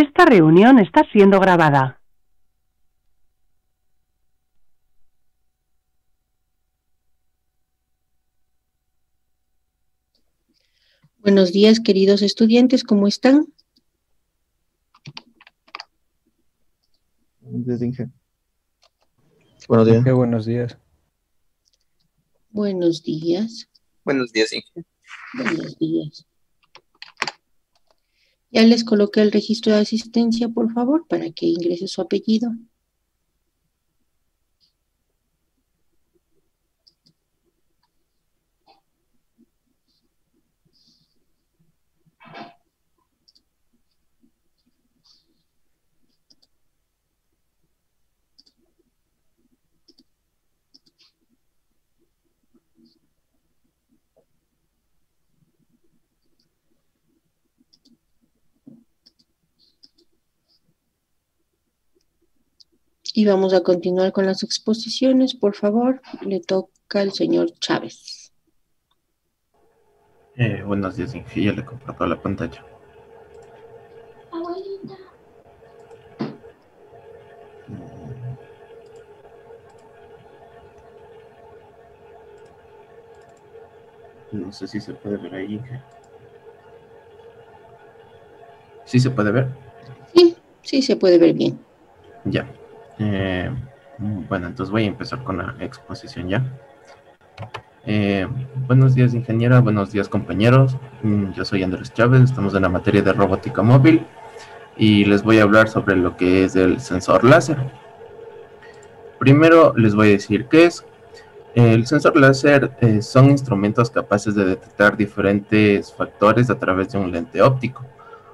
Esta reunión está siendo grabada. Buenos días, queridos estudiantes, ¿cómo están? Buenos días. Buenos días. Buenos días. Buenos días. Buenos días, Inge. Buenos días. Ya les coloqué el registro de asistencia, por favor, para que ingrese su apellido. Y vamos a continuar con las exposiciones, por favor. Le toca al señor Chávez. Buenos días, Inge. Ya le comparto la pantalla. Abuelita. No sé si se puede ver ahí, Inge. ¿Sí se puede ver? Sí se puede ver bien. Ya. Bueno, entonces voy a empezar con la exposición ya. Buenos días, ingeniera. Buenos días, compañeros. Yo soy Andrés Chávez. Estamos en la materia de robótica móvil y les voy a hablar sobre lo que es el sensor láser. Primero les voy a decir qué es. El sensor láser son instrumentos capaces de detectar diferentes factores a través de un lente óptico.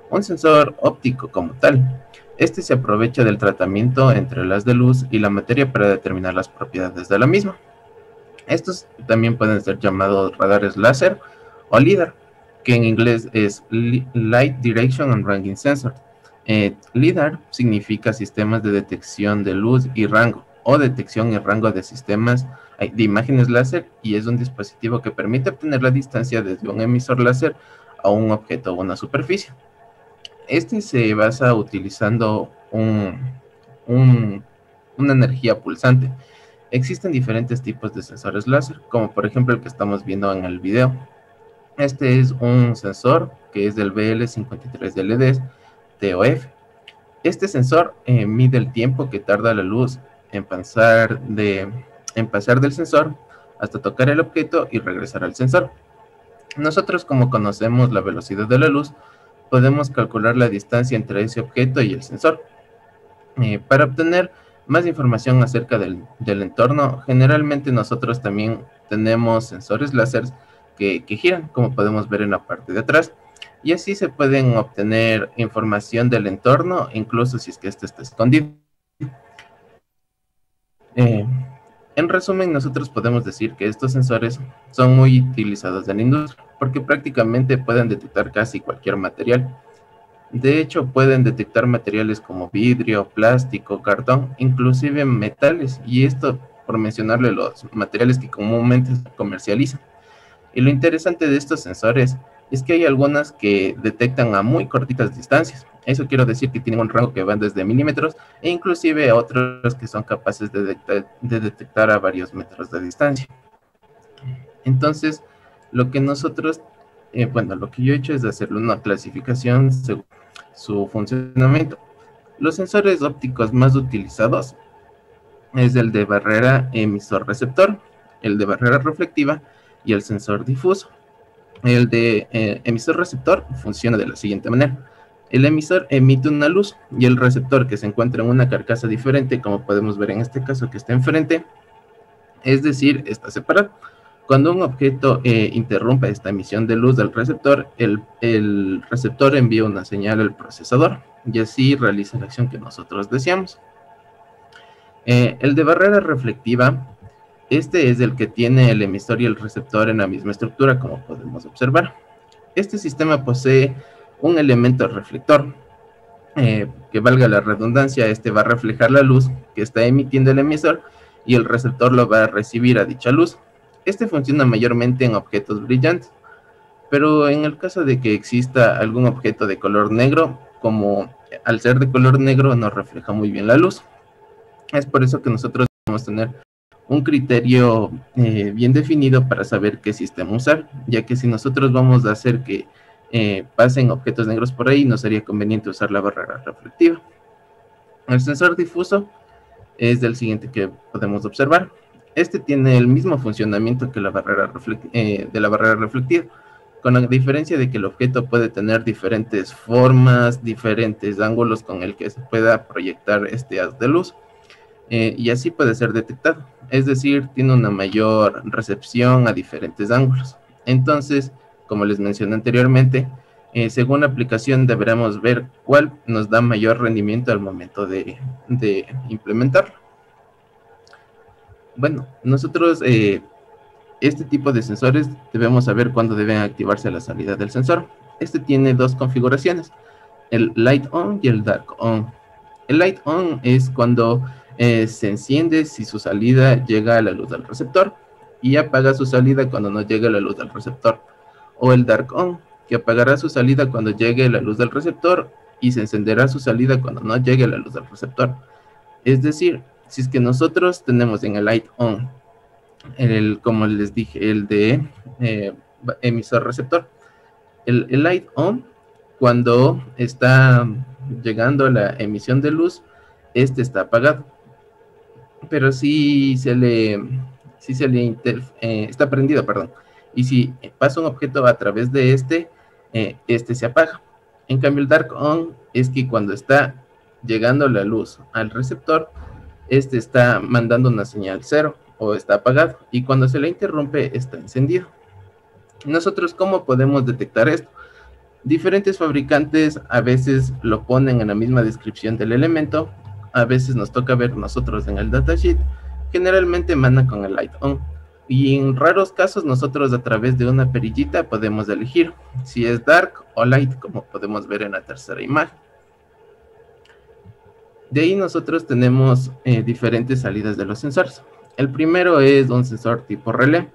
Un sensor óptico como tal. Este se aprovecha del tratamiento entre el haz de luz y la materia para determinar las propiedades de la misma. Estos también pueden ser llamados radares láser o LIDAR, que en inglés es Light Direction and Ranging Sensor. LIDAR significa sistemas de detección de luz y rango, o detección y rango de sistemas de imágenes láser, y es un dispositivo que permite obtener la distancia desde un emisor láser a un objeto o una superficie. Este se basa utilizando una energía pulsante. Existen diferentes tipos de sensores láser, como por ejemplo el que estamos viendo en el video. Este es un sensor que es del BL53DLD TOF. Este sensor mide el tiempo que tarda la luz en pasar del sensor hasta tocar el objeto y regresar al sensor. Nosotros, como conocemos la velocidad de la luz, podemos calcular la distancia entre ese objeto y el sensor. Para obtener más información acerca del entorno, generalmente nosotros también tenemos sensores láser que giran, como podemos ver en la parte de atrás, y así se pueden obtener información del entorno, incluso si es que este está escondido. En resumen, nosotros podemos decir que estos sensores son muy utilizados en la industria, porque prácticamente pueden detectar casi cualquier material. De hecho, pueden detectar materiales como vidrio, plástico, cartón, inclusive metales, y esto por mencionarle los materiales que comúnmente se comercializan. Y lo interesante de estos sensores es que hay algunas que detectan a muy cortitas distancias. Eso quiero decir que tienen un rango que van desde milímetros e inclusive otros que son capaces de detectar a varios metros de distancia. Entonces, lo que nosotros, lo que yo he hecho es hacerle una clasificación según su funcionamiento. Los sensores ópticos más utilizados es el de barrera emisor-receptor, el de barrera reflectiva y el sensor difuso. El de emisor-receptor funciona de la siguiente manera. El emisor emite una luz y el receptor, que se encuentra en una carcasa diferente, como podemos ver en este caso que está enfrente, es decir, está separado. Cuando un objeto interrumpe esta emisión de luz del receptor, el receptor envía una señal al procesador y así realiza la acción que nosotros deseamos. El de barrera reflectiva, este es el que tiene el emisor y el receptor en la misma estructura, como podemos observar. Este sistema posee un elemento reflector, que valga la redundancia, este va a reflejar la luz que está emitiendo el emisor y el receptor lo va a recibir a dicha luz. Este funciona mayormente en objetos brillantes, pero en el caso de que exista algún objeto de color negro, como al ser de color negro no refleja muy bien la luz. Es por eso que nosotros debemos tener un criterio bien definido para saber qué sistema usar, ya que si nosotros vamos a hacer que pasen objetos negros por ahí, no sería conveniente usar la barrera reflectiva. El sensor difuso es del siguiente que podemos observar. Este tiene el mismo funcionamiento que la barrera reflectiva, con la diferencia de que el objeto puede tener diferentes formas, diferentes ángulos con el que se pueda proyectar este haz de luz. Y así puede ser detectado, es decir, tiene una mayor recepción a diferentes ángulos. Entonces, como les mencioné anteriormente, según la aplicación deberemos ver cuál nos da mayor rendimiento al momento de implementarlo. Bueno, nosotros este tipo de sensores debemos saber cuándo deben activarse la salida del sensor. Este tiene dos configuraciones, el Light On y el Dark On. El Light On es cuando se enciende si su salida llega a la luz del receptor y apaga su salida cuando no llegue la luz del receptor. O el Dark On, que apagará su salida cuando llegue la luz del receptor y se encenderá su salida cuando no llegue la luz del receptor. Es decir, si es que nosotros tenemos en el Light On, como les dije, el de emisor receptor, el Light On, cuando está llegando la emisión de luz, este está apagado. Pero está prendido, perdón. Y si pasa un objeto a través de este se apaga. En cambio, el Dark On es que cuando está llegando la luz al receptor, este está mandando una señal 0 o está apagado. Y cuando se le interrumpe, está encendido. Nosotros, ¿cómo podemos detectar esto? Diferentes fabricantes a veces lo ponen en la misma descripción del elemento. A veces nos toca ver nosotros en el datasheet, generalmente manda con el Light On. Y en raros casos nosotros a través de una perillita podemos elegir si es Dark o Light, como podemos ver en la tercera imagen. De ahí nosotros tenemos diferentes salidas de los sensores. El primero es un sensor tipo relé.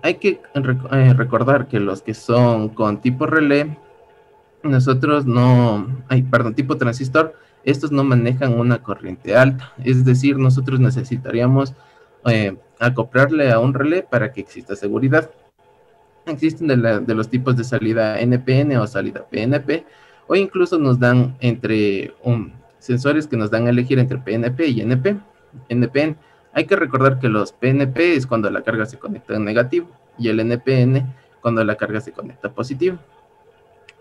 Hay que recordar que los que son con tipo relé, tipo transistor, estos no manejan una corriente alta, es decir, nosotros necesitaríamos acoplarle a un relé para que exista seguridad. Existen de los tipos de salida NPN o salida PNP, o incluso nos dan sensores que nos dan a elegir entre PNP y NPN. Hay que recordar que los PNP es cuando la carga se conecta en negativo y el NPN cuando la carga se conecta positivo.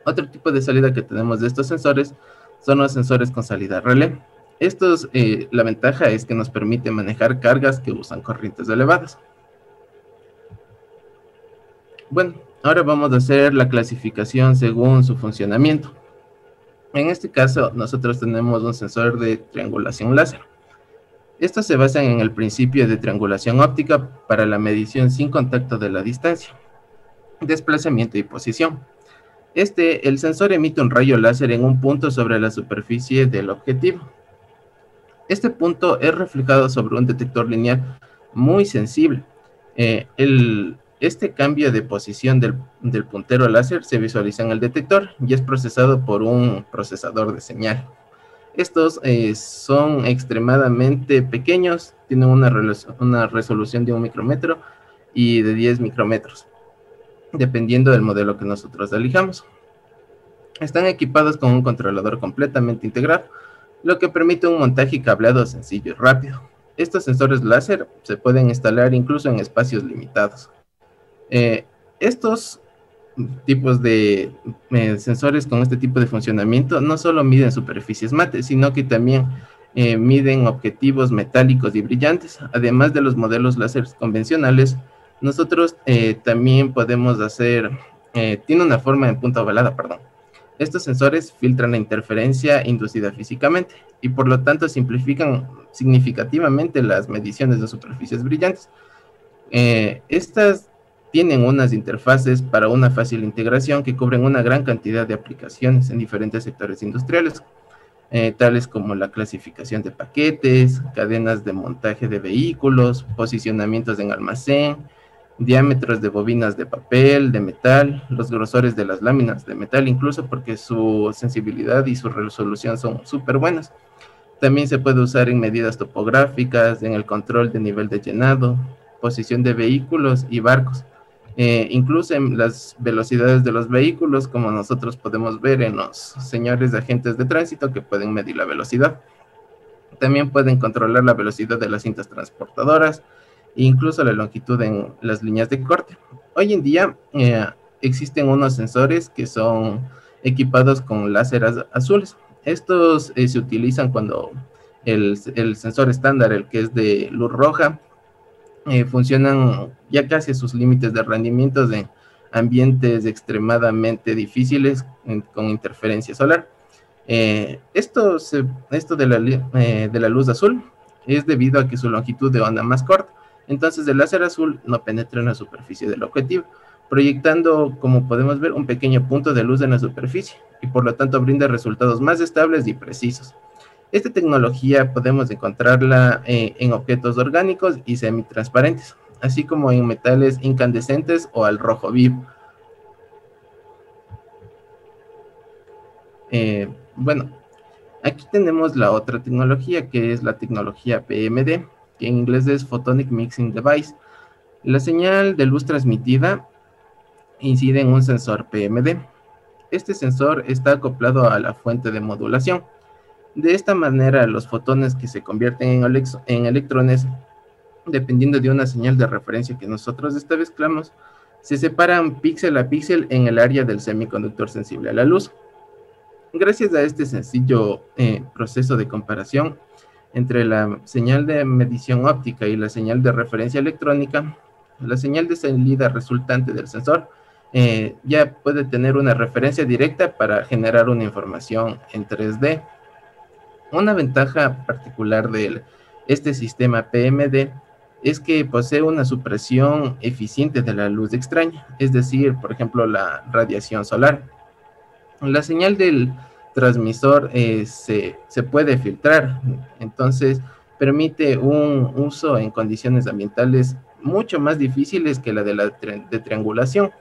Otro tipo de salida que tenemos de estos sensores son los sensores con salida relé. Estos, la ventaja es que nos permite manejar cargas que usan corrientes elevadas. Bueno, ahora vamos a hacer la clasificación según su funcionamiento. En este caso, nosotros tenemos un sensor de triangulación láser. Estos se basan en el principio de triangulación óptica para la medición sin contacto de la distancia, desplazamiento y posición. El sensor emite un rayo láser en un punto sobre la superficie del objetivo. Este punto es reflejado sobre un detector lineal muy sensible. Este cambio de posición del puntero láser se visualiza en el detector y es procesado por un procesador de señal. Estos son extremadamente pequeños, tienen una resolución de 1 micrómetro y de 10 micrómetros, dependiendo del modelo que nosotros elijamos. Están equipados con un controlador completamente integrado, lo que permite un montaje y cableado sencillo y rápido. Estos sensores láser se pueden instalar incluso en espacios limitados. Estos tipos de sensores con este tipo de funcionamiento no solo miden superficies mates, sino que también miden objetivos metálicos y brillantes. Además de los modelos láser convencionales, nosotros también podemos hacer, tiene una forma en punta ovalada, perdón. Estos sensores filtran la interferencia inducida físicamente y por lo tanto simplifican significativamente las mediciones de superficies brillantes. Estas tienen unas interfaces para una fácil integración que cubren una gran cantidad de aplicaciones en diferentes sectores industriales, tales como la clasificación de paquetes, cadenas de montaje de vehículos, posicionamientos en almacén, diámetros de bobinas de papel, de metal, los grosores de las láminas de metal, incluso porque su sensibilidad y su resolución son súper buenas. También se puede usar en medidas topográficas, en el control de nivel de llenado, posición de vehículos y barcos. Incluso en las velocidades de los vehículos, como nosotros podemos ver en los señores agentes de tránsito que pueden medir la velocidad. También pueden controlar la velocidad de las cintas transportadoras e incluso la longitud en las líneas de corte. Hoy en día existen unos sensores que son equipados con láseres azules. Estos se utilizan cuando el sensor estándar, el que es de luz roja, funcionan ya casi a sus límites de rendimientos en ambientes extremadamente difíciles con interferencia solar. Esto de la luz azul es debido a que su longitud de onda más corta, entonces el láser azul no penetra en la superficie del objetivo, proyectando, como podemos ver, un pequeño punto de luz en la superficie y por lo tanto brinda resultados más estables y precisos. Esta tecnología podemos encontrarla en objetos orgánicos y semitransparentes, así como en metales incandescentes o al rojo vivo. Bueno, aquí tenemos la otra tecnología, que es la tecnología PMD, que en inglés es Photonic Mixing Device. La señal de luz transmitida incide en un sensor PMD. Este sensor está acoplado a la fuente de modulación. De esta manera, los fotones que se convierten en electrones, dependiendo de una señal de referencia que nosotros establezcamos, se separan píxel a píxel en el área del semiconductor sensible a la luz. Gracias a este sencillo proceso de comparación entre la señal de medición óptica y la señal de referencia electrónica, la señal de salida resultante del sensor ya puede tener una referencia directa para generar una información en 3D. Una ventaja particular de este sistema PMD es que posee una supresión eficiente de la luz extraña, es decir, por ejemplo, la radiación solar. La señal del transmisor se puede filtrar, entonces permite un uso en condiciones ambientales mucho más difíciles que la de triangulación.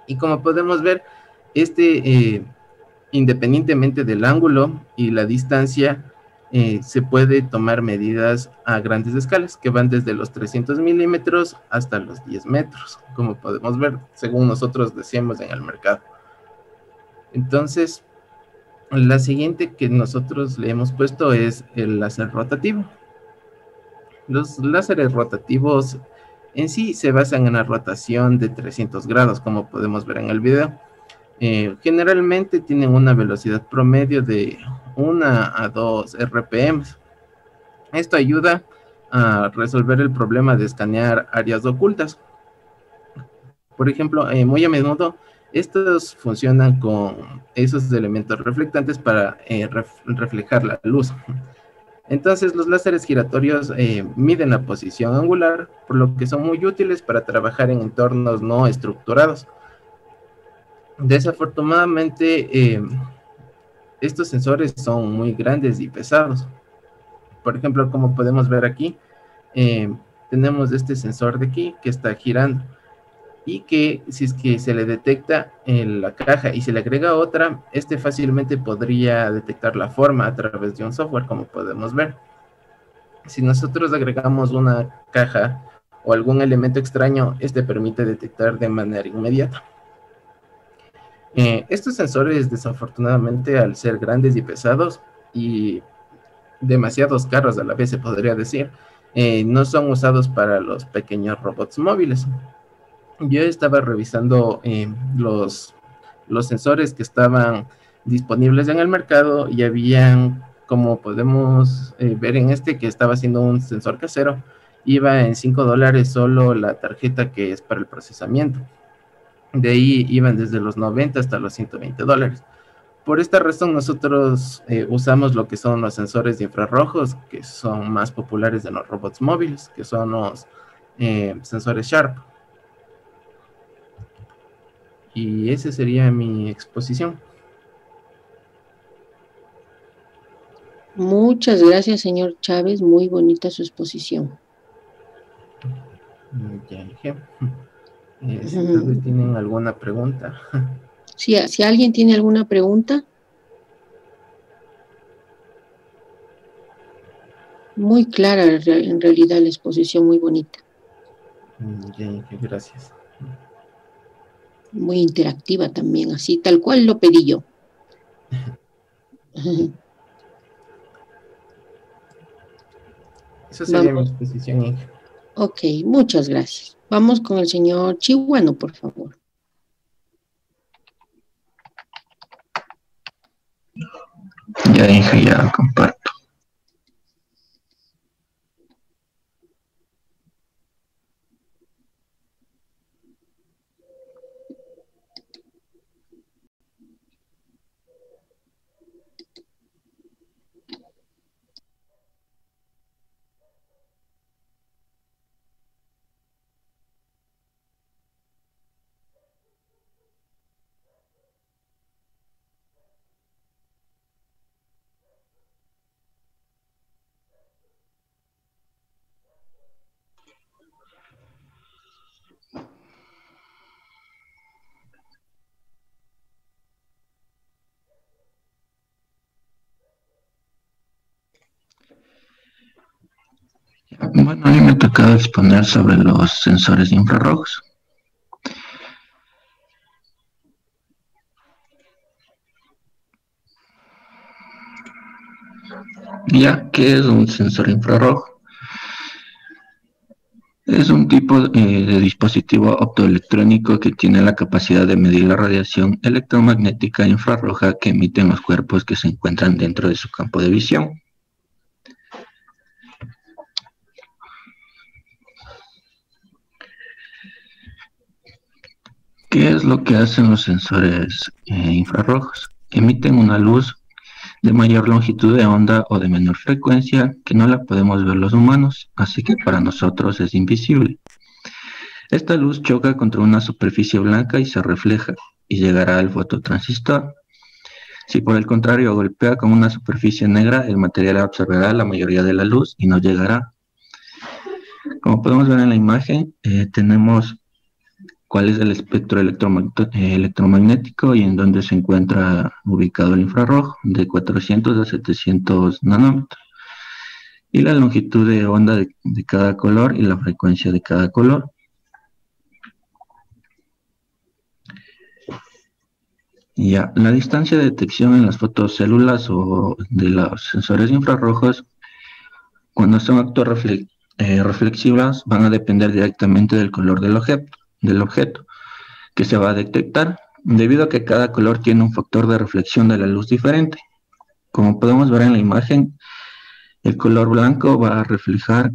Y como podemos ver, independientemente del ángulo y la distancia, se puede tomar medidas a grandes escalas, que van desde los 300 milímetros hasta los 10 metros, como podemos ver, según nosotros decíamos en el mercado. Entonces, la siguiente que nosotros le hemos puesto es el láser rotativo. Los láseres rotativos en sí se basan en la rotación de 300 grados, como podemos ver en el video. Generalmente tienen una velocidad promedio de 1 a 2 RPM. Esto ayuda a resolver el problema de escanear áreas ocultas. Por ejemplo, muy a menudo estos funcionan con esos elementos reflectantes para reflejar la luz. Entonces, los láseres giratorios miden la posición angular, por lo que son muy útiles para trabajar en entornos no estructurados. Desafortunadamente, estos sensores son muy grandes y pesados. Por ejemplo, como podemos ver aquí, tenemos este sensor de aquí que está girando y que si es que se le detecta en la caja y se le agrega otra, fácilmente podría detectar la forma a través de un software, como podemos ver. Si nosotros agregamos una caja o algún elemento extraño, permite detectar de manera inmediata. Estos sensores, desafortunadamente, al ser grandes y pesados y demasiados caros a la vez, se podría decir, no son usados para los pequeños robots móviles. Yo estaba revisando los sensores que estaban disponibles en el mercado y habían, como podemos ver en que estaba haciendo un sensor casero, iba en $5 solo la tarjeta que es para el procesamiento. De ahí iban desde los 90 hasta los $120. Por esta razón nosotros usamos lo que son los sensores de infrarrojos, que son más populares en los robots móviles, que son los sensores Sharp. Y esa sería mi exposición. Muchas gracias, señor Chávez. Muy bonita su exposición. Ya dije. Tal vez tienen alguna pregunta. Si alguien tiene alguna pregunta. Muy clara en realidad la exposición, muy bonita. Ya dije, gracias. Muy interactiva también, así, tal cual lo pedí yo. Esa sería mi Vamos. exposición, Inge. Ok, muchas gracias. Vamos con el señor Chihuano, por favor. Ya dije, ya comparto. Bueno, a mí me ha tocado exponer sobre los sensores infrarrojos. Ya, ¿qué es un sensor infrarrojo? Es un tipo de dispositivo optoelectrónico que tiene la capacidad de medir la radiación electromagnética infrarroja que emiten los cuerpos que se encuentran dentro de su campo de visión. ¿Qué es lo que hacen los sensores infrarrojos? Emiten una luz de mayor longitud de onda o de menor frecuencia que no la podemos ver los humanos, así que para nosotros es invisible. Esta luz choca contra una superficie blanca y se refleja y llegará al fototransistor. Si por el contrario golpea con una superficie negra, el material absorberá la mayoría de la luz y no llegará. Como podemos ver en la imagen, tenemos cuál es el espectro electromagnético y en dónde se encuentra ubicado el infrarrojo, de 400 a 700 nanómetros. Y la longitud de onda de cada color y la frecuencia de cada color. Ya, la distancia de detección en las fotocélulas o de los sensores infrarrojos, cuando son reflexivas, van a depender directamente del color del objeto que se va a detectar, debido a que cada color tiene un factor de reflexión de la luz diferente. Como podemos ver en la imagen, el color blanco va a reflejar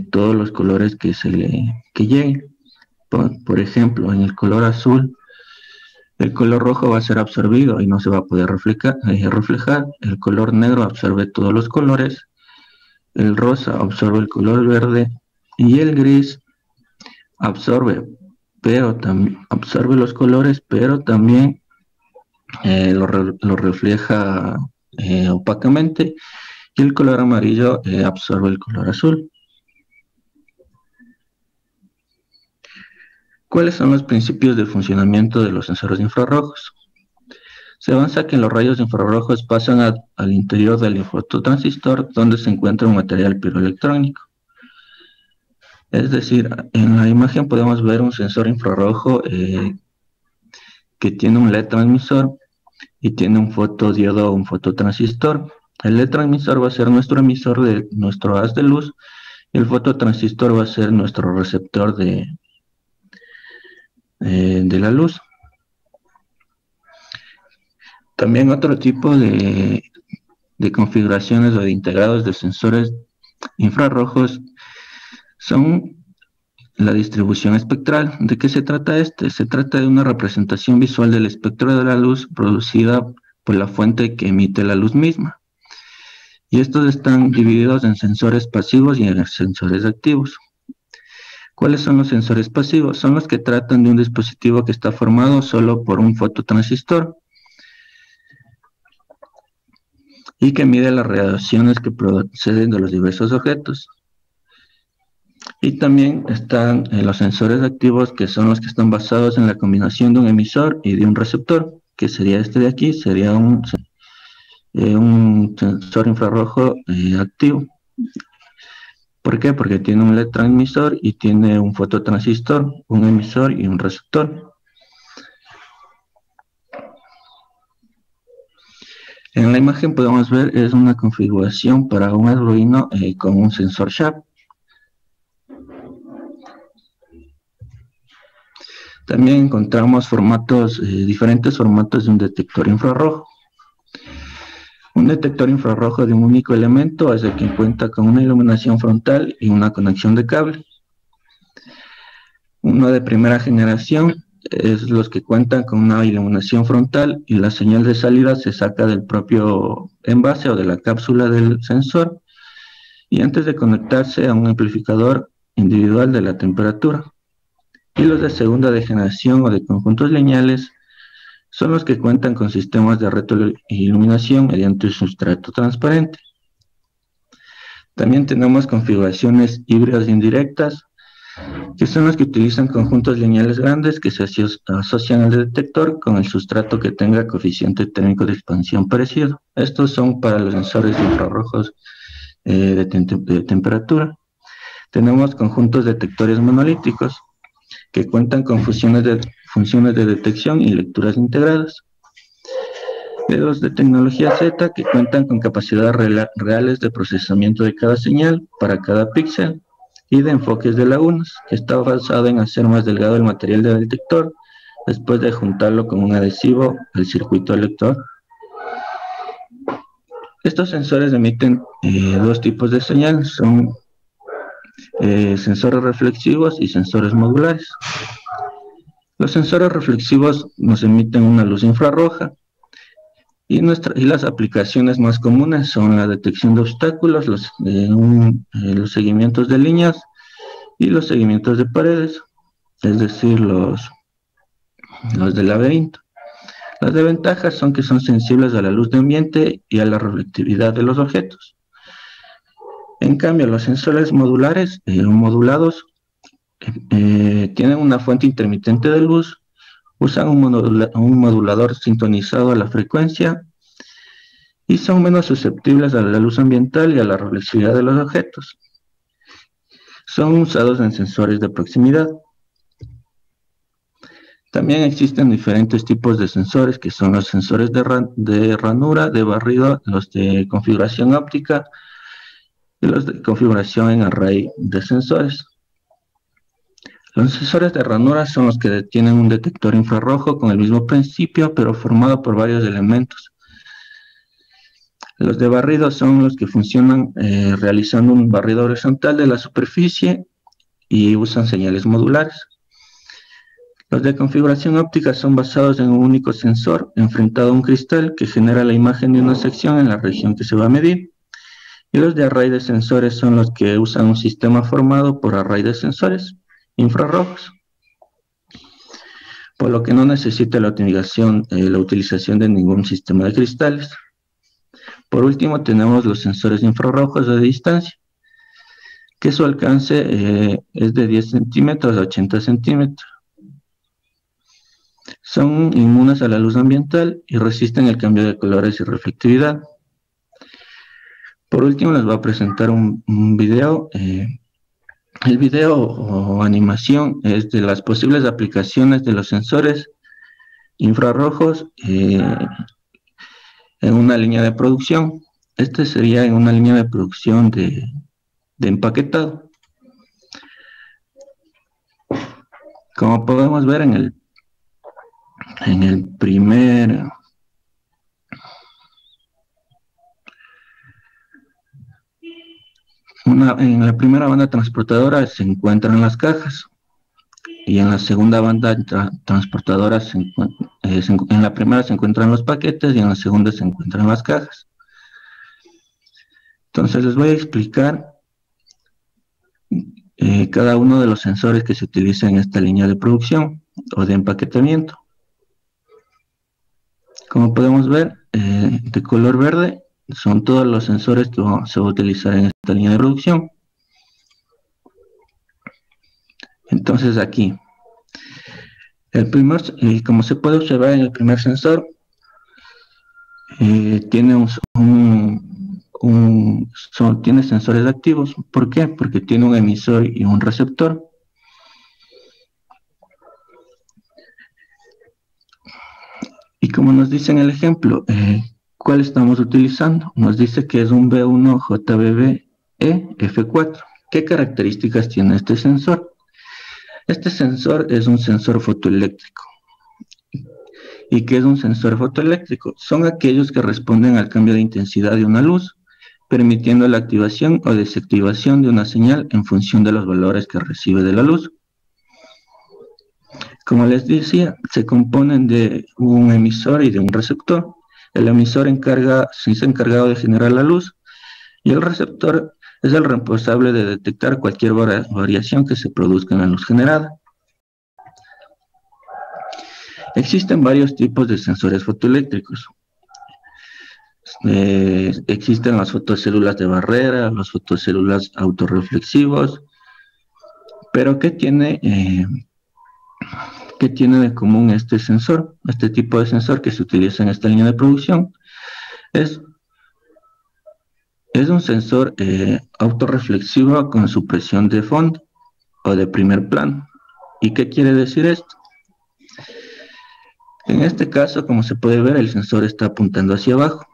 todos los colores que lleguen. Por ejemplo, en el color azul, el color rojo va a ser absorbido y no se va a poder reflejar. El color negro absorbe todos los colores. El rosa absorbe el color verde. Y el gris absorbe los colores, pero también lo refleja opacamente. Y el color amarillo absorbe el color azul. ¿Cuáles son los principios de funcionamiento de los sensores infrarrojos? Se avanza que los rayos infrarrojos pasan al interior del fototransistor donde se encuentra un material piroelectrónico. Es decir, en la imagen podemos ver un sensor infrarrojo que tiene un LED transmisor y tiene un fotodiodo o un fototransistor. El LED transmisor va a ser nuestro emisor de nuestro haz de luz y el fototransistor va a ser nuestro receptor de la luz. También otro tipo de configuraciones o de integrados de sensores infrarrojos son la distribución espectral. ¿De qué se trata este? Se trata de una representación visual del espectro de la luz producida por la fuente que emite la luz misma. Y estos están divididos en sensores pasivos y en sensores activos. ¿Cuáles son los sensores pasivos? Son los que tratan de un dispositivo que está formado solo por un fototransistor y que mide las radiaciones que proceden de los diversos objetos. Y también están los sensores activos, que son los que están basados en la combinación de un emisor y de un receptor, que sería este de aquí, sería un sensor infrarrojo activo. ¿Por qué? Porque tiene un LED transmisor y tiene un fototransistor, un emisor y un receptor. En la imagen podemos ver es una configuración para un Arduino con un sensor SHARP. También encontramos diferentes formatos de un detector infrarrojo. Un detector infrarrojo de un único elemento es el que cuenta con una iluminación frontal y una conexión de cable. Uno de primera generación es los que cuentan con una iluminación frontal y la señal de salida se saca del propio envase o de la cápsula del sensor y antes de conectarse a un amplificador individual de la temperatura. Y los de segunda generación o de conjuntos lineales son los que cuentan con sistemas de retroiluminación mediante un sustrato transparente. También tenemos configuraciones híbridas indirectas, que son las que utilizan conjuntos lineales grandes que se asocian al detector con el sustrato que tenga coeficiente térmico de expansión parecido. Estos son para los sensores infrarrojos de temperatura. Tenemos conjuntos detectores monolíticos que cuentan con funciones de detección y lecturas integradas. De los de tecnología Z que cuentan con capacidades reales de procesamiento de cada señal para cada píxel y de enfoques de lagunas, que está basado en hacer más delgado el material del detector después de juntarlo con un adhesivo al circuito lector. Estos sensores emiten dos tipos de señal, son sensores reflexivos y sensores modulares. Los sensores reflexivos nos emiten una luz infrarroja y las aplicaciones más comunes son la detección de obstáculos, los seguimientos de líneas y los seguimientos de paredes, es decir, los de laberinto. Las desventajas son que son sensibles a la luz de ambiente y a la reflectividad de los objetos. En cambio, los sensores modulares o modulados tienen una fuente intermitente de luz, usan un modulador sintonizado a la frecuencia y son menos susceptibles a la luz ambiental y a la reflexividad de los objetos. Son usados en sensores de proximidad. También existen diferentes tipos de sensores, que son los sensores de ranura, de barrido, los de configuración óptica y los de configuración en array de sensores. Los sensores de ranura son los que tienen un detector infrarrojo con el mismo principio, pero formado por varios elementos. Los de barrido son los que funcionan realizando un barrido horizontal de la superficie y usan señales modulares. Los de configuración óptica son basados en un único sensor enfrentado a un cristal que genera la imagen de una sección en la región que se va a medir. Y los de array de sensores son los que usan un sistema formado por array de sensores infrarrojos, por lo que no necesita la utilización de ningún sistema de cristales. Por último tenemos los sensores infrarrojos de distancia, que su alcance es de 10 centímetros a 80 centímetros. Son inmunes a la luz ambiental y resisten el cambio de colores y reflectividad. Por último les voy a presentar un video. El video o animación es de las posibles aplicaciones de los sensores infrarrojos en una línea de producción. Este sería en una línea de producción de empaquetado. Como podemos ver en la primera banda transportadora se encuentran las cajas y en la segunda banda transportadora en la primera se encuentran los paquetes y en la segunda se encuentran las cajas. Entonces les voy a explicar cada uno de los sensores que se utiliza en esta línea de producción o de empaquetamiento. Como podemos ver, de color verde son todos los sensores que se va a utilizar en esta línea de producción. Entonces aquí, como se puede observar en el primer sensor, tiene tiene sensores activos. ¿Por qué? Porque tiene un emisor y un receptor. Y como nos dice en el ejemplo, ¿cuál estamos utilizando? Nos dice que es un B1 JBB F4. ¿Qué características tiene este sensor? Este sensor es un sensor fotoeléctrico. ¿Y qué es un sensor fotoeléctrico? Son aquellos que responden al cambio de intensidad de una luz, permitiendo la activación o desactivación de una señal en función de los valores que recibe de la luz. Como les decía, se componen de un emisor y de un receptor. El emisor es encargado de generar la luz y el receptor es el responsable de detectar cualquier variación que se produzca en la luz generada. Existen varios tipos de sensores fotoeléctricos. Existen las fotocélulas de barrera, las fotocélulas autorreflexivos, pero ¿qué tiene de común este sensor? Este tipo de sensor que se utiliza en esta línea de producción es un sensor autorreflexivo con supresión de fondo o de primer plano. ¿Y qué quiere decir esto? En este caso, como se puede ver, el sensor está apuntando hacia abajo.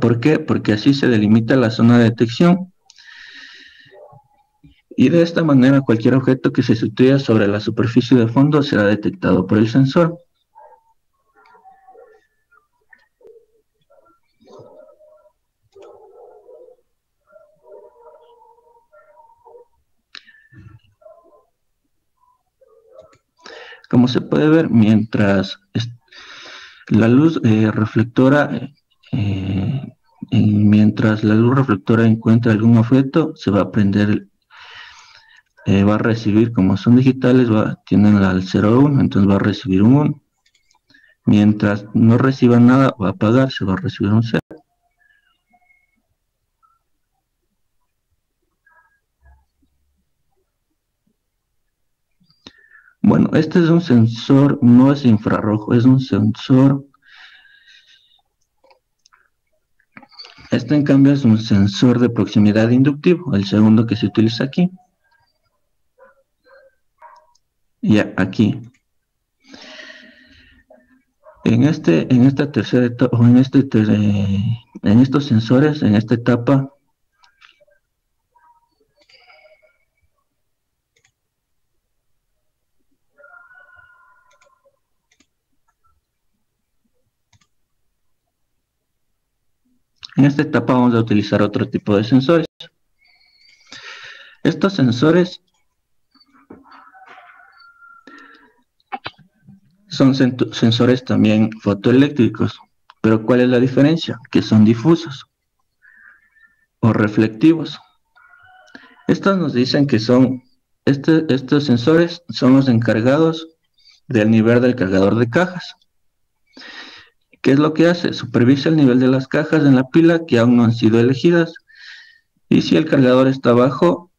¿Por qué? Porque así se delimita la zona de detección. Y de esta manera, cualquier objeto que se sitúe sobre la superficie de fondo será detectado por el sensor. Como se puede ver, mientras la luz reflectora encuentra algún objeto, se va a prender, va a recibir, como son digitales, tienen al 0 1, entonces va a recibir un 1. Mientras no reciba nada, va a apagar, se va a recibir un 0. Bueno, este es un sensor, no es infrarrojo, es un sensor. Este en cambio es un sensor de proximidad inductivo, el segundo que se utiliza aquí. Ya, aquí. En esta tercera etapa, o en estos sensores, en esta etapa, vamos a utilizar otro tipo de sensores. Estos sensores son sensores también fotoeléctricos, pero ¿cuál es la diferencia? Que son difusos o reflectivos. Estos nos dicen que estos sensores son los encargados del nivel del cargador de cajas. ¿Qué es lo que hace? Supervisa el nivel de las cajas en la pila que aún no han sido elegidas. Y si el cargador está bajo,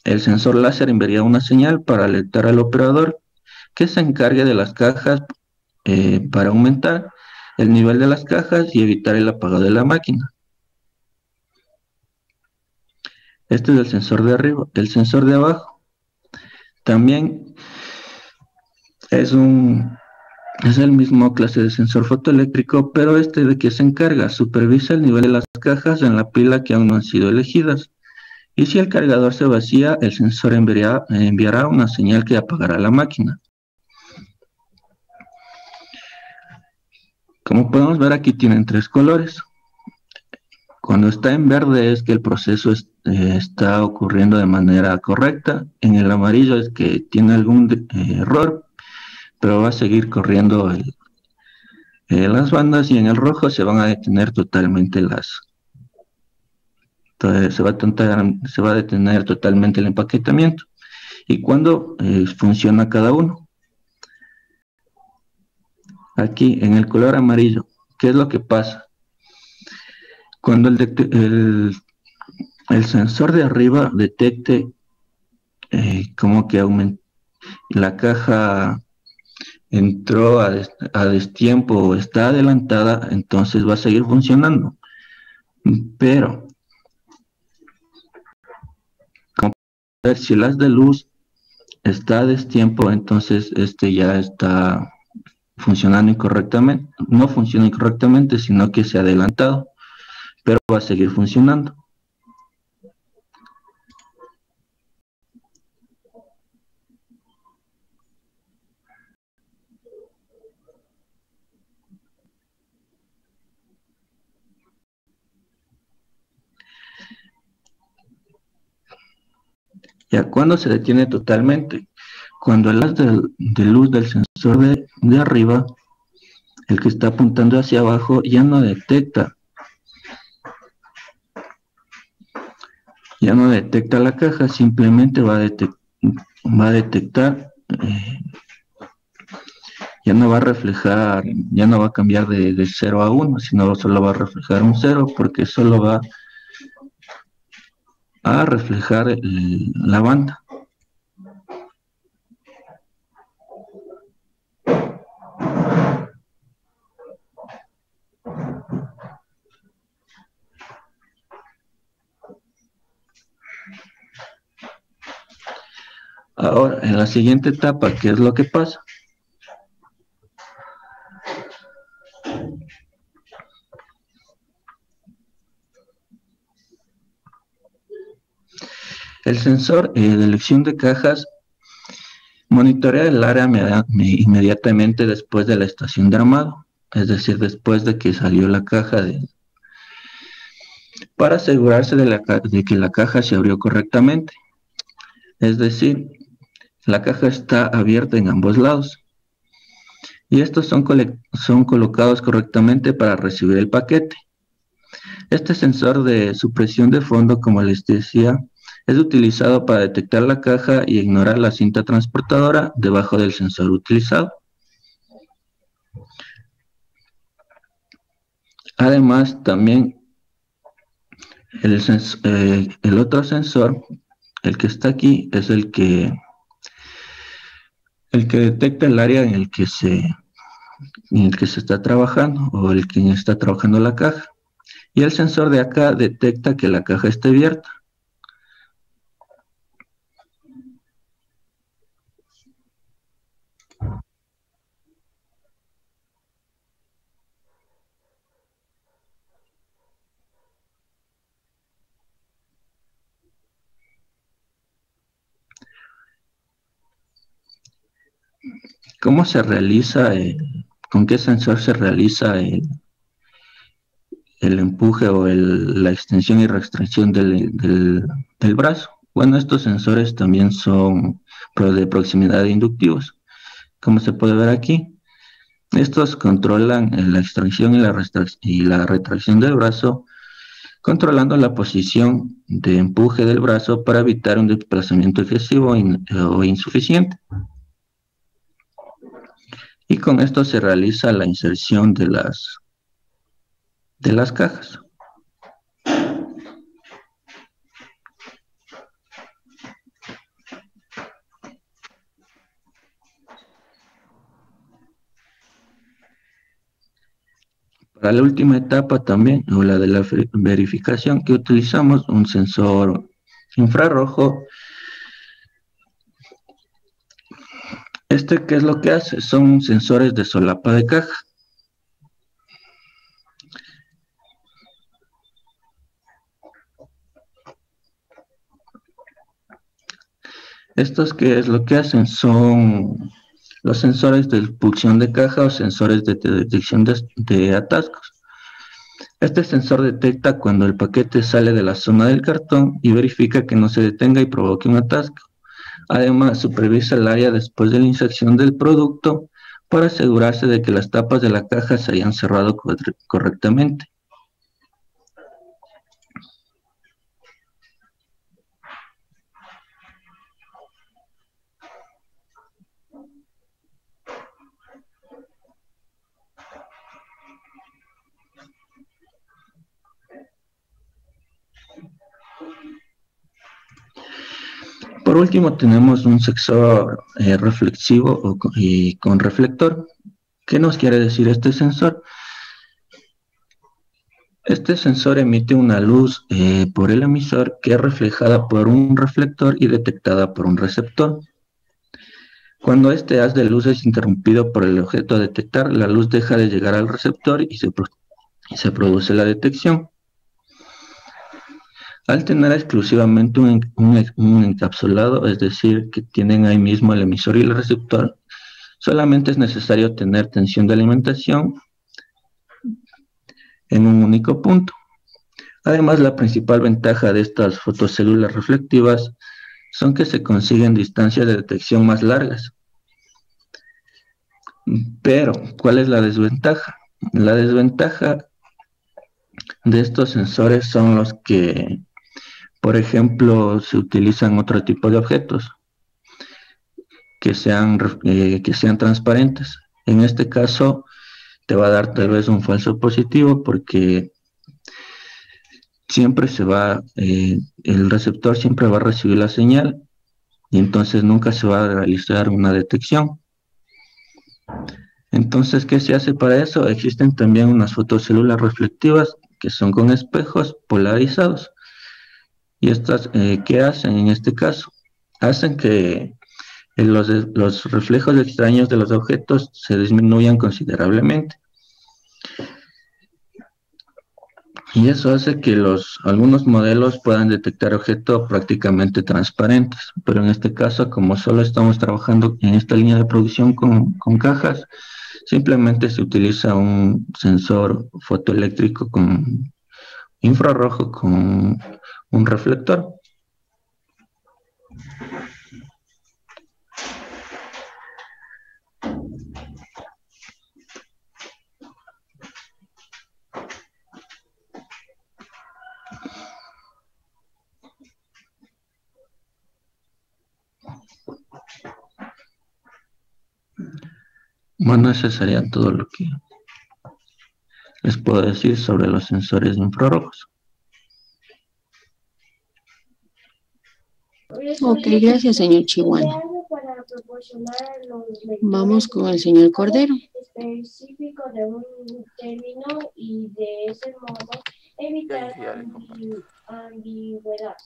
el sensor láser enviaría una señal para alertar al operador que se encargue de las cajas para aumentar el nivel de las cajas y evitar el apagado de la máquina. Este es el sensor de arriba. El sensor de abajo también es el mismo clase de sensor fotoeléctrico, pero ¿de qué se encarga? Supervisa el nivel de las cajas en la pila que aún no han sido elegidas. Y si el cargador se vacía, el sensor enviará una señal que apagará la máquina. Como podemos ver, aquí tienen 3 colores. Cuando está en verde es que el proceso está ocurriendo de manera correcta. En el amarillo es que tiene algún error, pero va a seguir corriendo las bandas, y en el rojo se van a detener totalmente se va a detener totalmente el empaquetamiento. ¿Y cuándo funciona cada uno? Aquí, en el color amarillo, ¿qué es lo que pasa? Cuando el sensor de arriba detecte como que la caja entró a destiempo o está adelantada, entonces va a seguir funcionando. Pero si el haz de luz está a destiempo, entonces este ya está funcionando incorrectamente. No funciona incorrectamente, sino que se ha adelantado, pero va a seguir funcionando. Ya cuando se detiene totalmente, cuando el haz de luz del sensor de arriba, el que está apuntando hacia abajo, ya no detecta la caja, simplemente va a detectar, ya no va a reflejar, ya no va a cambiar de 0 a 1, sino solo va a reflejar un 0, porque solo va a reflejar la banda. Ahora, en la siguiente etapa, ¿qué es lo que pasa? El sensor de elección de cajas monitorea el área inmediatamente después de la estación de armado, es decir, después de que salió la caja, para asegurarse de que la caja se abrió correctamente. Es decir, la caja está abierta en ambos lados. Y estos son colocados correctamente para recibir el paquete. Este sensor de supresión de fondo, como les decía, es utilizado para detectar la caja y ignorar la cinta transportadora debajo del sensor utilizado. Además, también el otro sensor, el que está aquí, es el que detecta el área en el que se está trabajando o el que está trabajando la caja. Y el sensor de acá detecta que la caja está abierta. ¿Cómo se realiza, con qué sensor se realiza el empuje o la extensión y restricción del brazo? Bueno, estos sensores también son de proximidad inductivos, como se puede ver aquí. Estos controlan la extracción y la retracción del brazo, controlando la posición de empuje del brazo para evitar un desplazamiento excesivo o insuficiente. Y con esto se realiza la inserción de las cajas. Para la última etapa también, o la de la verificación, que utilizamos un sensor infrarrojo. ¿Qué es lo que hace? Son sensores de solapa de caja. ¿Qué es lo que hacen? Son los sensores de expulsión de caja o sensores de detección de atascos. Este sensor detecta cuando el paquete sale de la zona del cartón y verifica que no se detenga y provoque un atasco. Además, supervisa el área después de la inserción del producto para asegurarse de que las tapas de la caja se hayan cerrado correctamente. Por último, tenemos un sensor reflexivo y con reflector. ¿Qué nos quiere decir este sensor? Este sensor emite una luz por el emisor que es reflejada por un reflector y detectada por un receptor. Cuando este haz de luz es interrumpido por el objeto a detectar, la luz deja de llegar al receptor y se produce la detección. Al tener exclusivamente un encapsulado, es decir, que tienen ahí mismo el emisor y el receptor, solamente es necesario tener tensión de alimentación en un único punto. Además, la principal ventaja de estas fotocélulas reflectivas son que se consiguen distancias de detección más largas. Pero, ¿cuál es la desventaja? La desventaja de estos sensores son los que, por ejemplo, se utilizan otro tipo de objetos que sean transparentes. En este caso, te va a dar tal vez un falso positivo porque el receptor siempre va a recibir la señal y entonces nunca se va a realizar una detección. Entonces, ¿qué se hace para eso? Existen también unas fotocélulas reflectivas que son con espejos polarizados. ¿Y estas qué hacen en este caso? Hacen que los reflejos extraños de los objetos se disminuyan considerablemente. Y eso hace que algunos modelos puedan detectar objetos prácticamente transparentes. Pero en este caso, como solo estamos trabajando en esta línea de producción con cajas, simplemente se utiliza un sensor fotoeléctrico con infrarrojo con un reflector. Bueno, eso sería todo lo que les puedo decir sobre los sensores infrarrojos. Ok, gracias, señor Chihuahua. Vamos con el señor Cordero. Específico de un término y de ese modo evitar ambigüedad.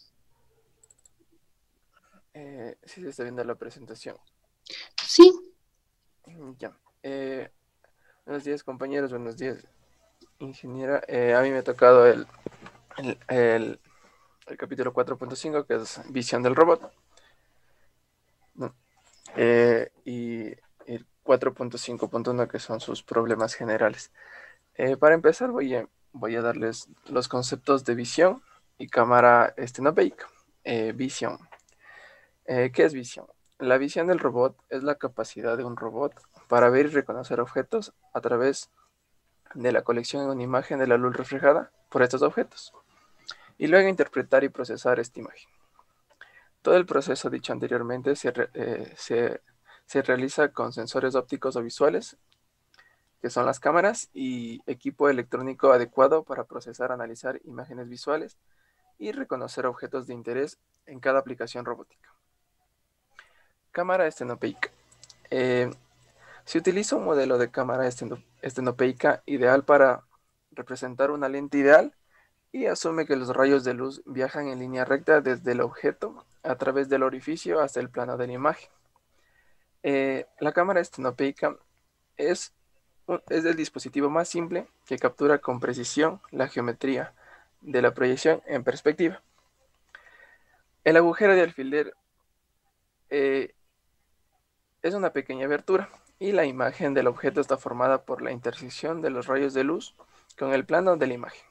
Sí se está viendo la presentación. Sí. Ya. Buenos días, compañeros. Buenos días, ingeniera. A mí me ha tocado el capítulo 4.5, que es visión del robot. Y el 4.5.1, que son sus problemas generales. Para empezar, voy a darles los conceptos de visión y cámara estenopeica. Visión. ¿Qué es visión? La visión del robot es la capacidad de un robot para ver y reconocer objetos a través de la colección de una imagen de la luz reflejada por estos objetos, y luego interpretar y procesar esta imagen. Todo el proceso dicho anteriormente se realiza con sensores ópticos o visuales, que son las cámaras, y equipo electrónico adecuado para procesar, analizar imágenes visuales y reconocer objetos de interés en cada aplicación robótica. Cámara estenopeica. Se utiliza un modelo de cámara estenopeica ideal para representar una lente ideal y asume que los rayos de luz viajan en línea recta desde el objeto a través del orificio hasta el plano de la imagen. La cámara estenopeica es el dispositivo más simple que captura con precisión la geometría de la proyección en perspectiva. El agujero de alfiler es una pequeña abertura y la imagen del objeto está formada por la intersección de los rayos de luz con el plano de la imagen.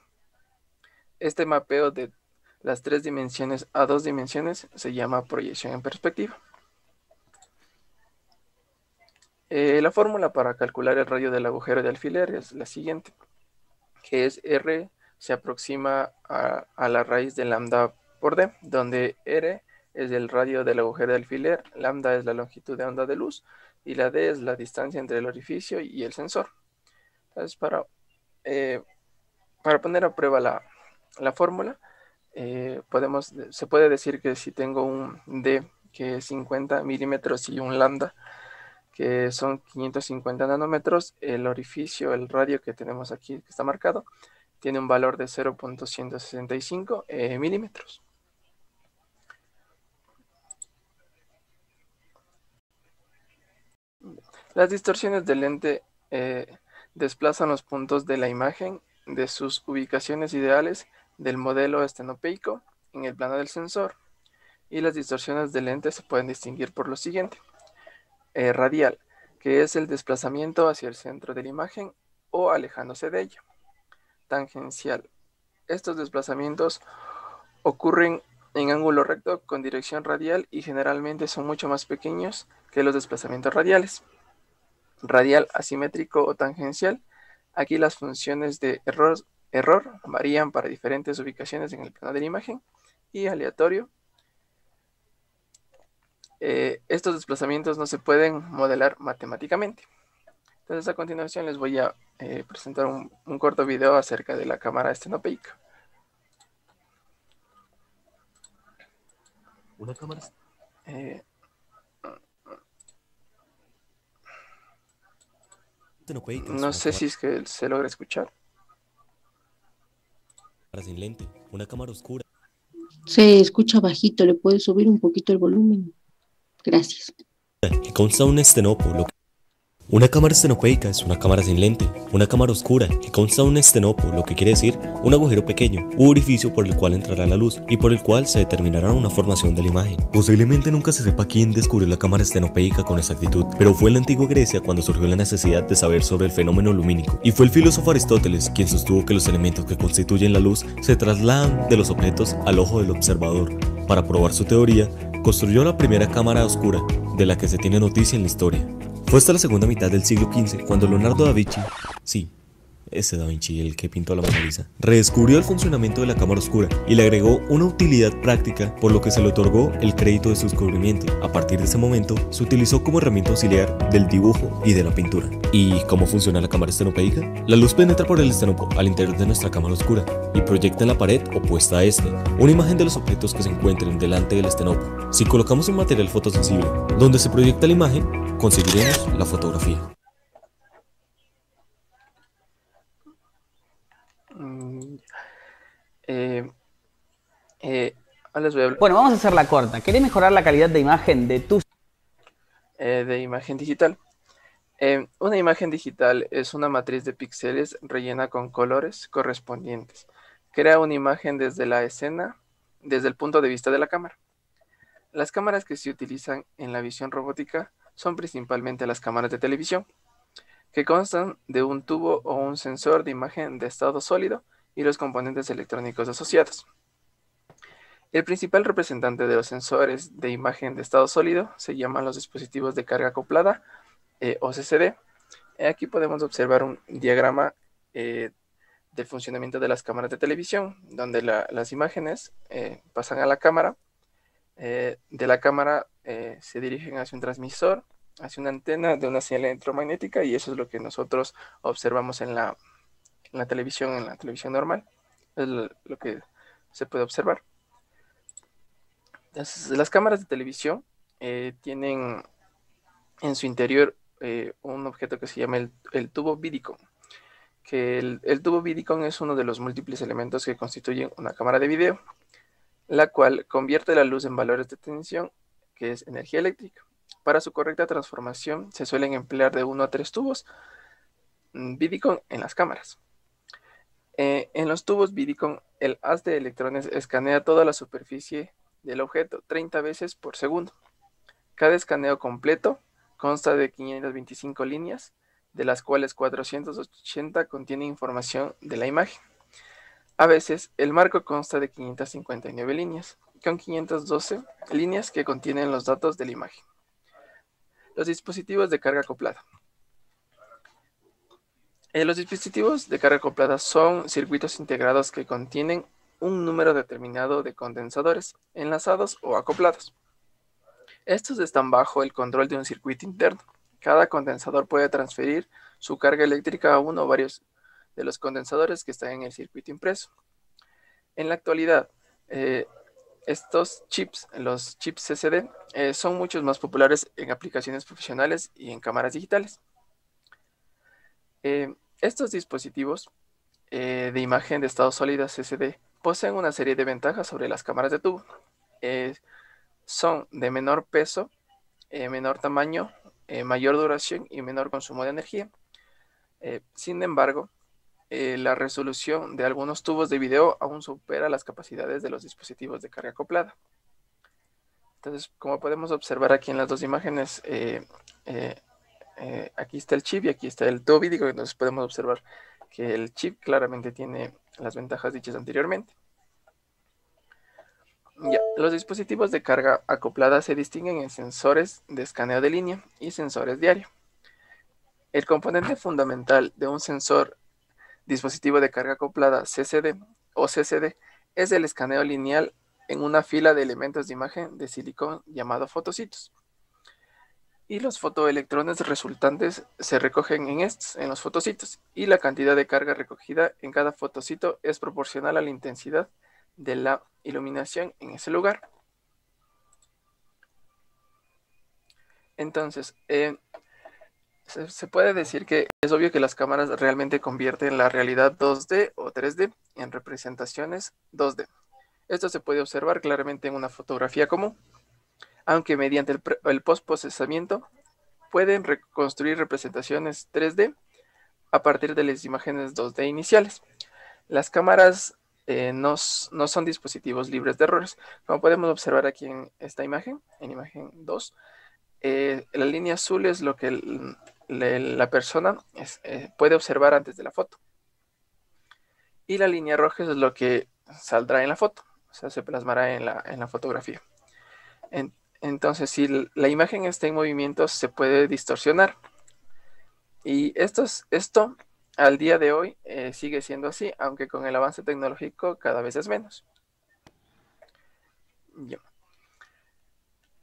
Este mapeo de las 3 dimensiones a 2 dimensiones se llama proyección en perspectiva. La fórmula para calcular el radio del agujero de alfiler es la siguiente, que es R se aproxima a la raíz de lambda por D, donde R es el radio del agujero de alfiler, lambda es la longitud de onda de luz y la D es la distancia entre el orificio y el sensor. Entonces, para poner a prueba la fórmula, se puede decir que si tengo un D que es 50 milímetros, y un lambda, que son 550 nanómetros. El orificio, el radio que tenemos aquí, que está marcado, tiene un valor de 0.165 milímetros. Las distorsiones del lente desplazan los puntos de la imagen de sus ubicaciones ideales del modelo estenopeico en el plano del sensor, y las distorsiones del lente se pueden distinguir por lo siguiente. Radial, que es el desplazamiento hacia el centro de la imagen o alejándose de ella. Tangencial. Estos desplazamientos ocurren en ángulo recto con dirección radial y generalmente son mucho más pequeños que los desplazamientos radiales. Radial, asimétrico o tangencial. Aquí las funciones de error varían para diferentes ubicaciones en el plano de la imagen. Y aleatorio. Estos desplazamientos no se pueden modelar matemáticamente. Entonces, a continuación les voy a presentar un corto video acerca de la cámara estenopeica. Una cámara estenopeica no sé si es que se logra escuchar. sin lente, una cámara oscura. Se escucha bajito, ¿le puedes subir un poquito el volumen? Gracias. Que consta un estenopo. Una cámara estenopeica es una cámara sin lente, una cámara oscura que consta un estenopo, lo que quiere decir un agujero pequeño u orificio por el cual entrará la luz y por el cual se determinará una formación de la imagen. Posiblemente nunca se sepa quién descubrió la cámara estenopeica con exactitud, pero fue en la antigua Grecia cuando surgió la necesidad de saber sobre el fenómeno lumínico, y fue el filósofo Aristóteles quien sostuvo que los elementos que constituyen la luz se trasladan de los objetos al ojo del observador. Para probar su teoría, construyó la primera cámara oscura de la que se tiene noticia en la historia. Fue hasta la segunda mitad del siglo XV cuando Leonardo da Vinci, sí, ese Da Vinci, el que pintó la Mona Lisa, redescubrió el funcionamiento de la cámara oscura y le agregó una utilidad práctica, por lo que se le otorgó el crédito de su descubrimiento. A partir de ese momento, se utilizó como herramienta auxiliar del dibujo y de la pintura. ¿Y cómo funciona la cámara estenopeica? La luz penetra por el estenopo al interior de nuestra cámara oscura y proyecta en la pared opuesta a este una imagen de los objetos que se encuentren delante del estenopo. Si colocamos un material fotosensible donde se proyecta la imagen, conseguiremos la fotografía. Les voy a hablar Bueno, vamos a hacer la corta. ¿Querés mejorar la calidad de imagen de tu de imagen digital? Una imagen digital es una matriz de píxeles rellena con colores correspondientes. Crea una imagen desde la escena, desde el punto de vista de la cámara. Las cámaras que se utilizan en la visión robótica son principalmente las cámaras de televisión, que constan de un tubo o un sensor de imagen de estado sólido y los componentes electrónicos asociados. El principal representante de los sensores de imagen de estado sólido se llaman los dispositivos de carga acoplada, o CCD. Aquí podemos observar un diagrama del funcionamiento de las cámaras de televisión, donde las imágenes pasan a la cámara. De la cámara se dirigen hacia un transmisor, hacia una antena de una señal electromagnética, y eso es lo que nosotros observamos en la televisión normal. Es lo que se puede observar. Las cámaras de televisión tienen en su interior un objeto que se llama el tubo Vidicon, que el tubo Vidicon es uno de los múltiples elementos que constituyen una cámara de video, la cual convierte la luz en valores de tensión, que es energía eléctrica. Para su correcta transformación se suelen emplear de 1 a 3 tubos Vidicon en las cámaras. En los tubos Vidicon, el haz de electrones escanea toda la superficie del objeto 30 veces por segundo. Cada escaneo completo consta de 525 líneas, de las cuales 480 contienen información de la imagen. A veces, el marco consta de 559 líneas, con 512 líneas que contienen los datos de la imagen. Los dispositivos de carga acoplada. Los dispositivos de carga acoplada son circuitos integrados que contienen un número determinado de condensadores enlazados o acoplados. Estos están bajo el control de un circuito interno. Cada condensador puede transferir su carga eléctrica a uno o varios de los condensadores que están en el circuito impreso. En la actualidad, Estos chips, los chips CCD, son muchos más populares en aplicaciones profesionales y en cámaras digitales. Estos dispositivos de imagen de estado sólido CCD poseen una serie de ventajas sobre las cámaras de tubo. Son de menor peso, menor tamaño, mayor duración y menor consumo de energía. Sin embargo, la resolución de algunos tubos de video aún supera las capacidades de los dispositivos de carga acoplada. Entonces, como podemos observar aquí en las dos imágenes, aquí está el chip y aquí está el tubo vídeo. Entonces podemos observar que el chip claramente tiene las ventajas dichas anteriormente. Ya, los dispositivos de carga acoplada se distinguen en sensores de escaneo de línea y sensores diario. El componente fundamental de un sensor dispositivo de carga acoplada CCD o CCD es el escaneo lineal en una fila de elementos de imagen de silicón llamado fotocitos. Y los fotoelectrones resultantes se recogen en los fotocitos, y la cantidad de carga recogida en cada fotocito es proporcional a la intensidad de la iluminación en ese lugar. Entonces, se puede decir que es obvio que las cámaras realmente convierten la realidad 2D o 3D en representaciones 2D. Esto se puede observar claramente en una fotografía común, aunque mediante el postprocesamiento pueden reconstruir representaciones 3D a partir de las imágenes 2D iniciales. Las cámaras no son dispositivos libres de errores. Como podemos observar aquí en esta imagen, en imagen 2, la línea azul es lo que la persona puede observar antes de la foto. Y la línea roja es lo que saldrá en la foto, o sea, se plasmará en la fotografía. Entonces, si la imagen está en movimiento, se puede distorsionar. Y esto al día de hoy sigue siendo así, aunque con el avance tecnológico cada vez es menos. Ya.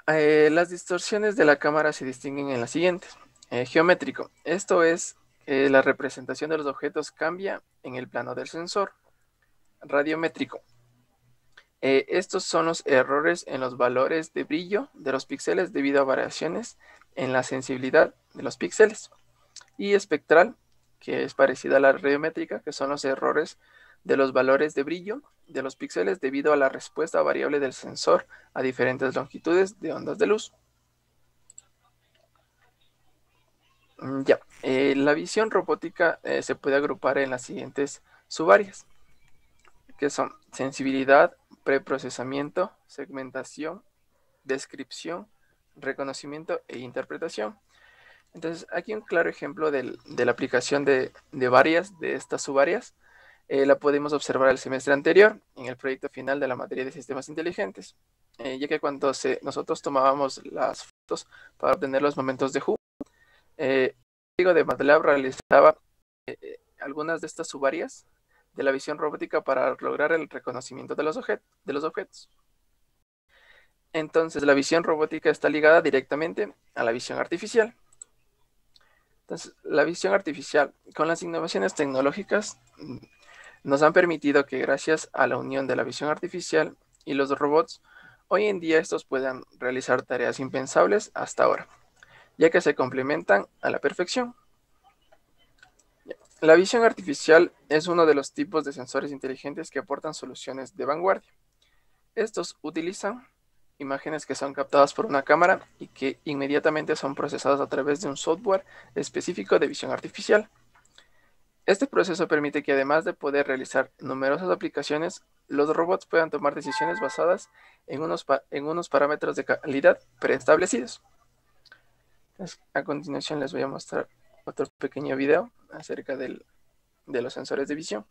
Las distorsiones de la cámara se distinguen en las siguientes. Geométrico. Esto es la representación de los objetos cambia en el plano del sensor. Radiométrico. Estos son los errores en los valores de brillo de los píxeles debido a variaciones en la sensibilidad de los píxeles. Y espectral, que es parecida a la radiométrica, que son los errores de los valores de brillo de los píxeles debido a la respuesta variable del sensor a diferentes longitudes de ondas de luz. Ya, la visión robótica se puede agrupar en las siguientes subáreas, que son sensibilidad, preprocesamiento, segmentación, descripción, reconocimiento e interpretación. Entonces, aquí un claro ejemplo de la aplicación de varias de estas subáreas la podemos observar el semestre anterior en el proyecto final de la materia de sistemas inteligentes, ya que cuando nosotros tomábamos las fotos para obtener los momentos de jugo, el código de MATLAB realizaba algunas de estas subáreas de la visión robótica para lograr el reconocimiento de los objetos. Entonces, la visión robótica está ligada directamente a la visión artificial. Entonces, la visión artificial, con las innovaciones tecnológicas, nos han permitido que gracias a la unión de la visión artificial y los robots, hoy en día estos puedan realizar tareas impensables hasta ahora, ya que se complementan a la perfección. La visión artificial es uno de los tipos de sensores inteligentes que aportan soluciones de vanguardia. Estos utilizan imágenes que son captadas por una cámara y que inmediatamente son procesadas a través de un software específico de visión artificial. Este proceso permite que, además de poder realizar numerosas aplicaciones, los robots puedan tomar decisiones basadas en unos parámetros de calidad preestablecidos. Entonces, a continuación les voy a mostrar otro pequeño video acerca de los sensores de visión.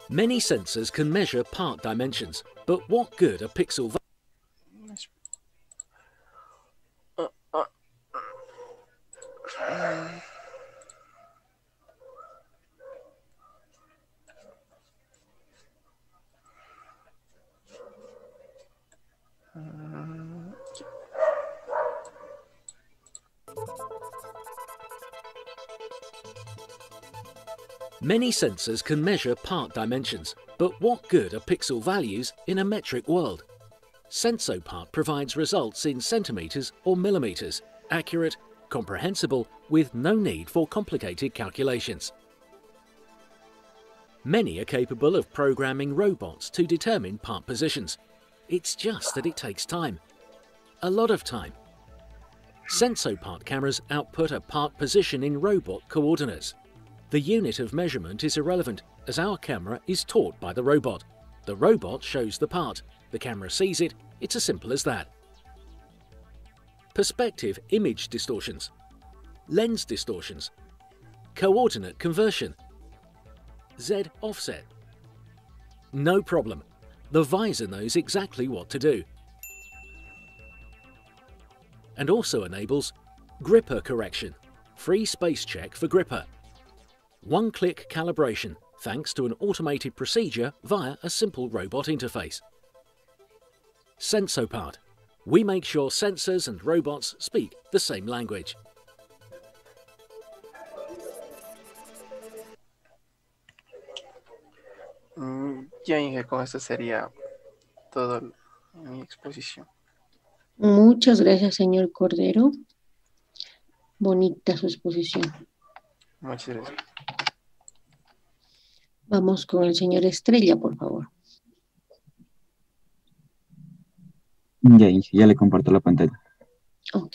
Many sensors can measure part dimensions, but what good are pixel values? Many sensors can measure part dimensions, but what good are pixel values in a metric world? SensoPart provides results in centimeters or millimeters, accurate, comprehensible, with no need for complicated calculations. Many are capable of programming robots to determine part positions. It's just that it takes time. A lot of time. SensoPart cameras output a part position in robot coordinates. The unit of measurement is irrelevant, as our camera is taught by the robot. The robot shows the part, the camera sees it, it's as simple as that. Perspective image distortions, lens distortions, coordinate conversion, Z offset. No problem, the visor knows exactly what to do. And also enables gripper correction, free space check for gripper. One-click calibration, thanks to an automated procedure via a simple robot interface. SensoPart. We make sure sensors and robots speak the same language. Ya, Inge, con esto sería todo mi exposición. Muchas gracias, señor Cordero. Bonita su exposición. Muchas gracias. Vamos con el señor Estrella, por favor. Ya le comparto la pantalla. Ok.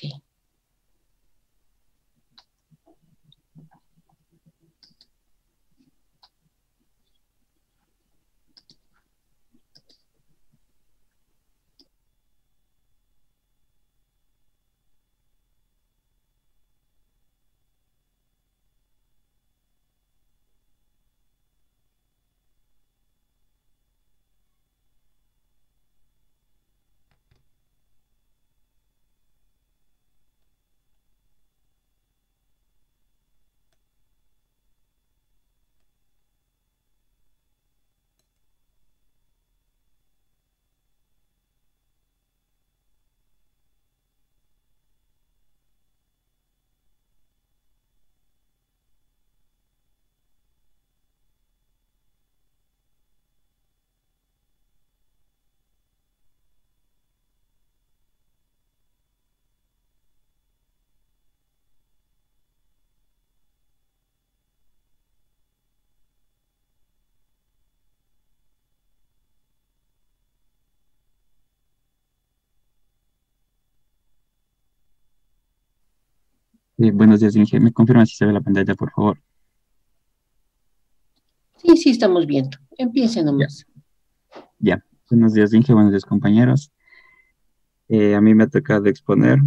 Buenos días, Inge. ¿Me confirma si se ve la pantalla, por favor? Sí, estamos viendo. Empiece nomás. Ya. Buenos días, Inge. Buenos días, compañeros. A mí me ha tocado exponer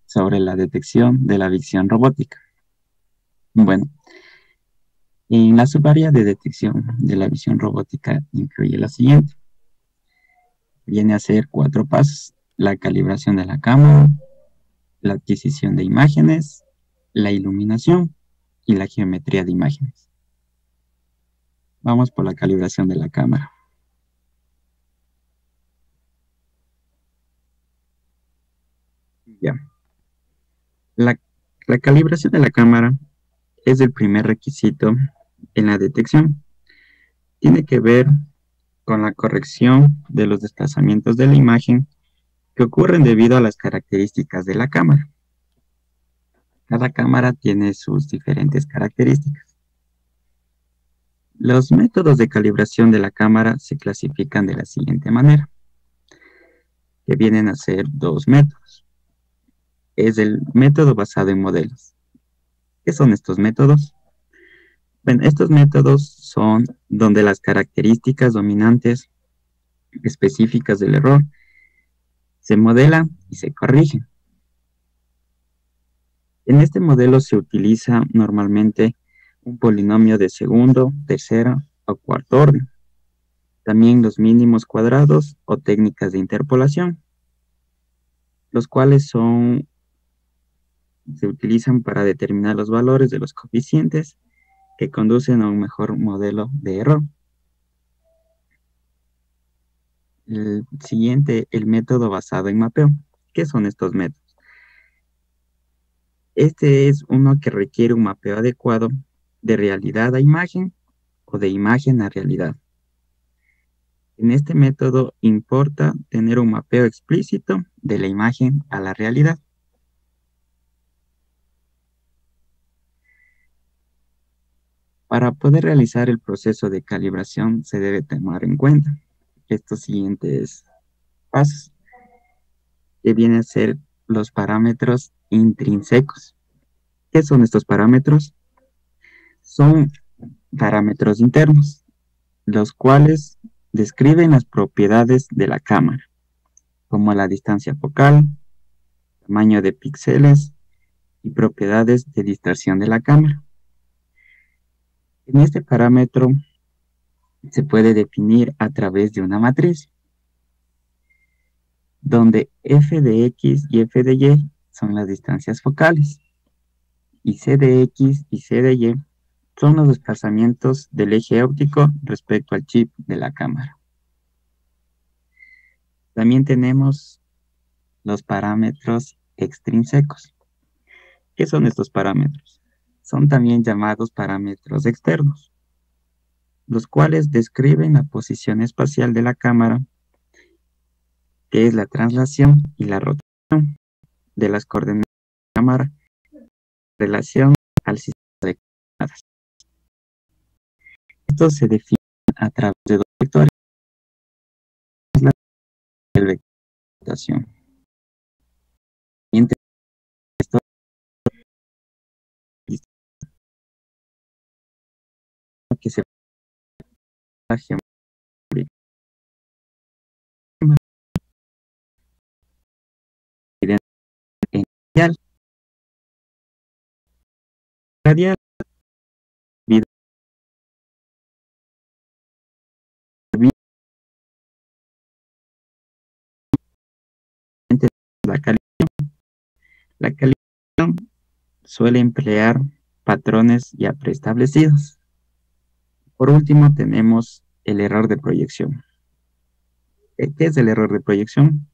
sobre la detección de la visión robótica. Bueno, en la subárea de detección de la visión robótica incluye la siguiente. Viene a ser 4 pasos: la calibración de la cámara, la adquisición de imágenes, la iluminación y la geometría de imágenes. Vamos por la calibración de la cámara. Ya. La calibración de la cámara es el primer requisito en la detección. Tiene que ver con la corrección de los desplazamientos de la imagen que ocurren debido a las características de la cámara. Cada cámara tiene sus diferentes características. Los métodos de calibración de la cámara se clasifican de la siguiente manera, que vienen a ser 2 métodos. Es el método basado en modelos. ¿Qué son estos métodos? Bueno, estos métodos son donde las características dominantes específicas del error se modelan y se corrigen. En este modelo se utiliza normalmente un polinomio de segundo, tercero o cuarto orden. También los mínimos cuadrados o técnicas de interpolación, los cuales se utilizan para determinar los valores de los coeficientes que conducen a un mejor modelo de error. El siguiente, el método basado en mapeo. ¿Qué son estos métodos? Este es uno que requiere un mapeo adecuado de realidad a imagen o de imagen a realidad. En este método importa tener un mapeo explícito de la imagen a la realidad. Para poder realizar el proceso de calibración se debe tomar en cuenta estos siguientes pasos, que vienen a ser los parámetros intrínsecos. ¿Qué son estos parámetros? Son parámetros internos, los cuales describen las propiedades de la cámara, como la distancia focal, tamaño de píxeles y propiedades de distorsión de la cámara. En este parámetro se puede definir a través de una matriz, donde f de x y f de y son las distancias focales, y c de x y c de y son los desplazamientos del eje óptico respecto al chip de la cámara. También tenemos los parámetros extrínsecos. ¿Qué son estos parámetros? Son también llamados parámetros externos, los cuales describen la posición espacial de la cámara, que es la traslación y la rotación de las coordenadas de la cámara en relación al sistema de coordenadas. Estos se definen a través de dos vectores, el vector de rotación. Que se la geometría radial la calibración suele emplear patrones ya preestablecidos. Por último tenemos el error de proyección. ¿Qué es el error de proyección?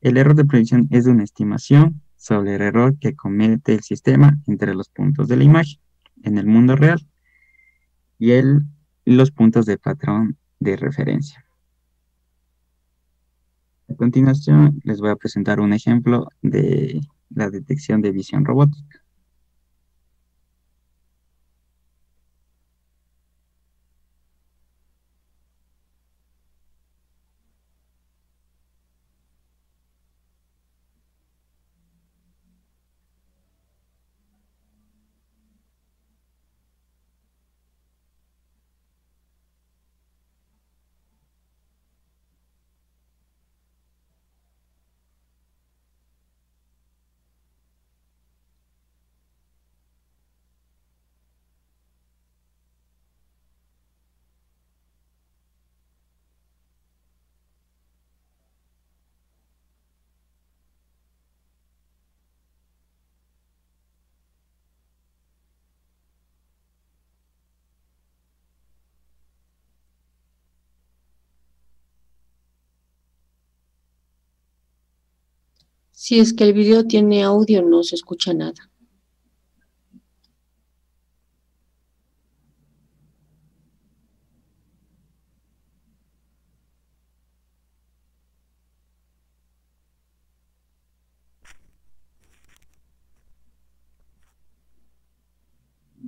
El error de proyección es una estimación sobre el error que comete el sistema entre los puntos de la imagen en el mundo real y los puntos de patrón de referencia. A continuación les voy a presentar un ejemplo de la detección de visión robótica. Si es que el video tiene audio, no se escucha nada.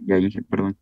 Ya dije, perdón.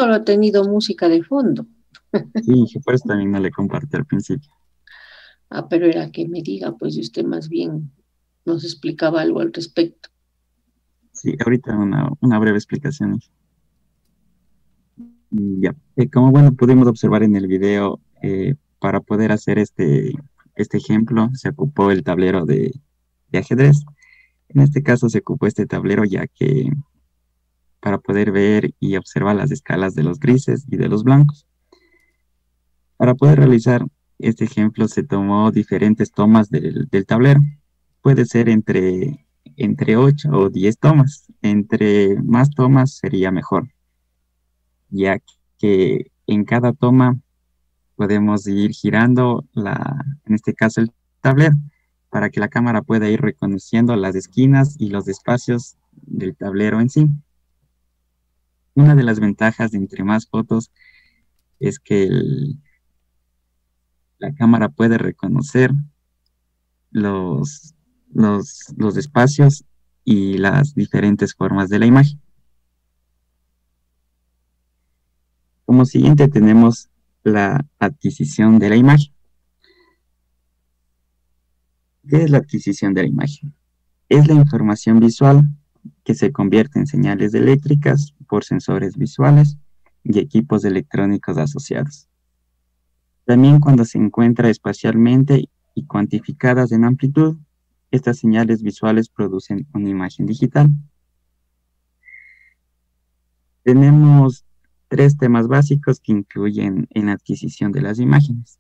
solo ha tenido música de fondo. Sí, que por eso también no le compartí al principio. Ah, pero era que me diga, pues usted más bien nos explicaba algo al respecto. Sí, ahorita una breve explicación. Ya, como bueno pudimos observar en el video, para poder hacer este ejemplo se ocupó el tablero de ajedrez. En este caso se ocupó este tablero ya que para poder ver y observar las escalas de los grises y de los blancos. Para poder realizar este ejemplo se tomó diferentes tomas del tablero. Puede ser entre 8 o 10 tomas. Entre más tomas sería mejor, ya que en cada toma podemos ir girando, en este caso el tablero, para que la cámara pueda ir reconociendo las esquinas y los espacios del tablero en sí. Una de las ventajas de entre más fotos es que la cámara puede reconocer los espacios y las diferentes formas de la imagen. Como siguiente tenemos la adquisición de la imagen. ¿Qué es la adquisición de la imagen? Es la información visual que se convierte en señales eléctricas por sensores visuales y equipos electrónicos asociados. También cuando se encuentra espacialmente y cuantificadas en amplitud, estas señales visuales producen una imagen digital. Tenemos 3 temas básicos que incluyen en la adquisición de las imágenes.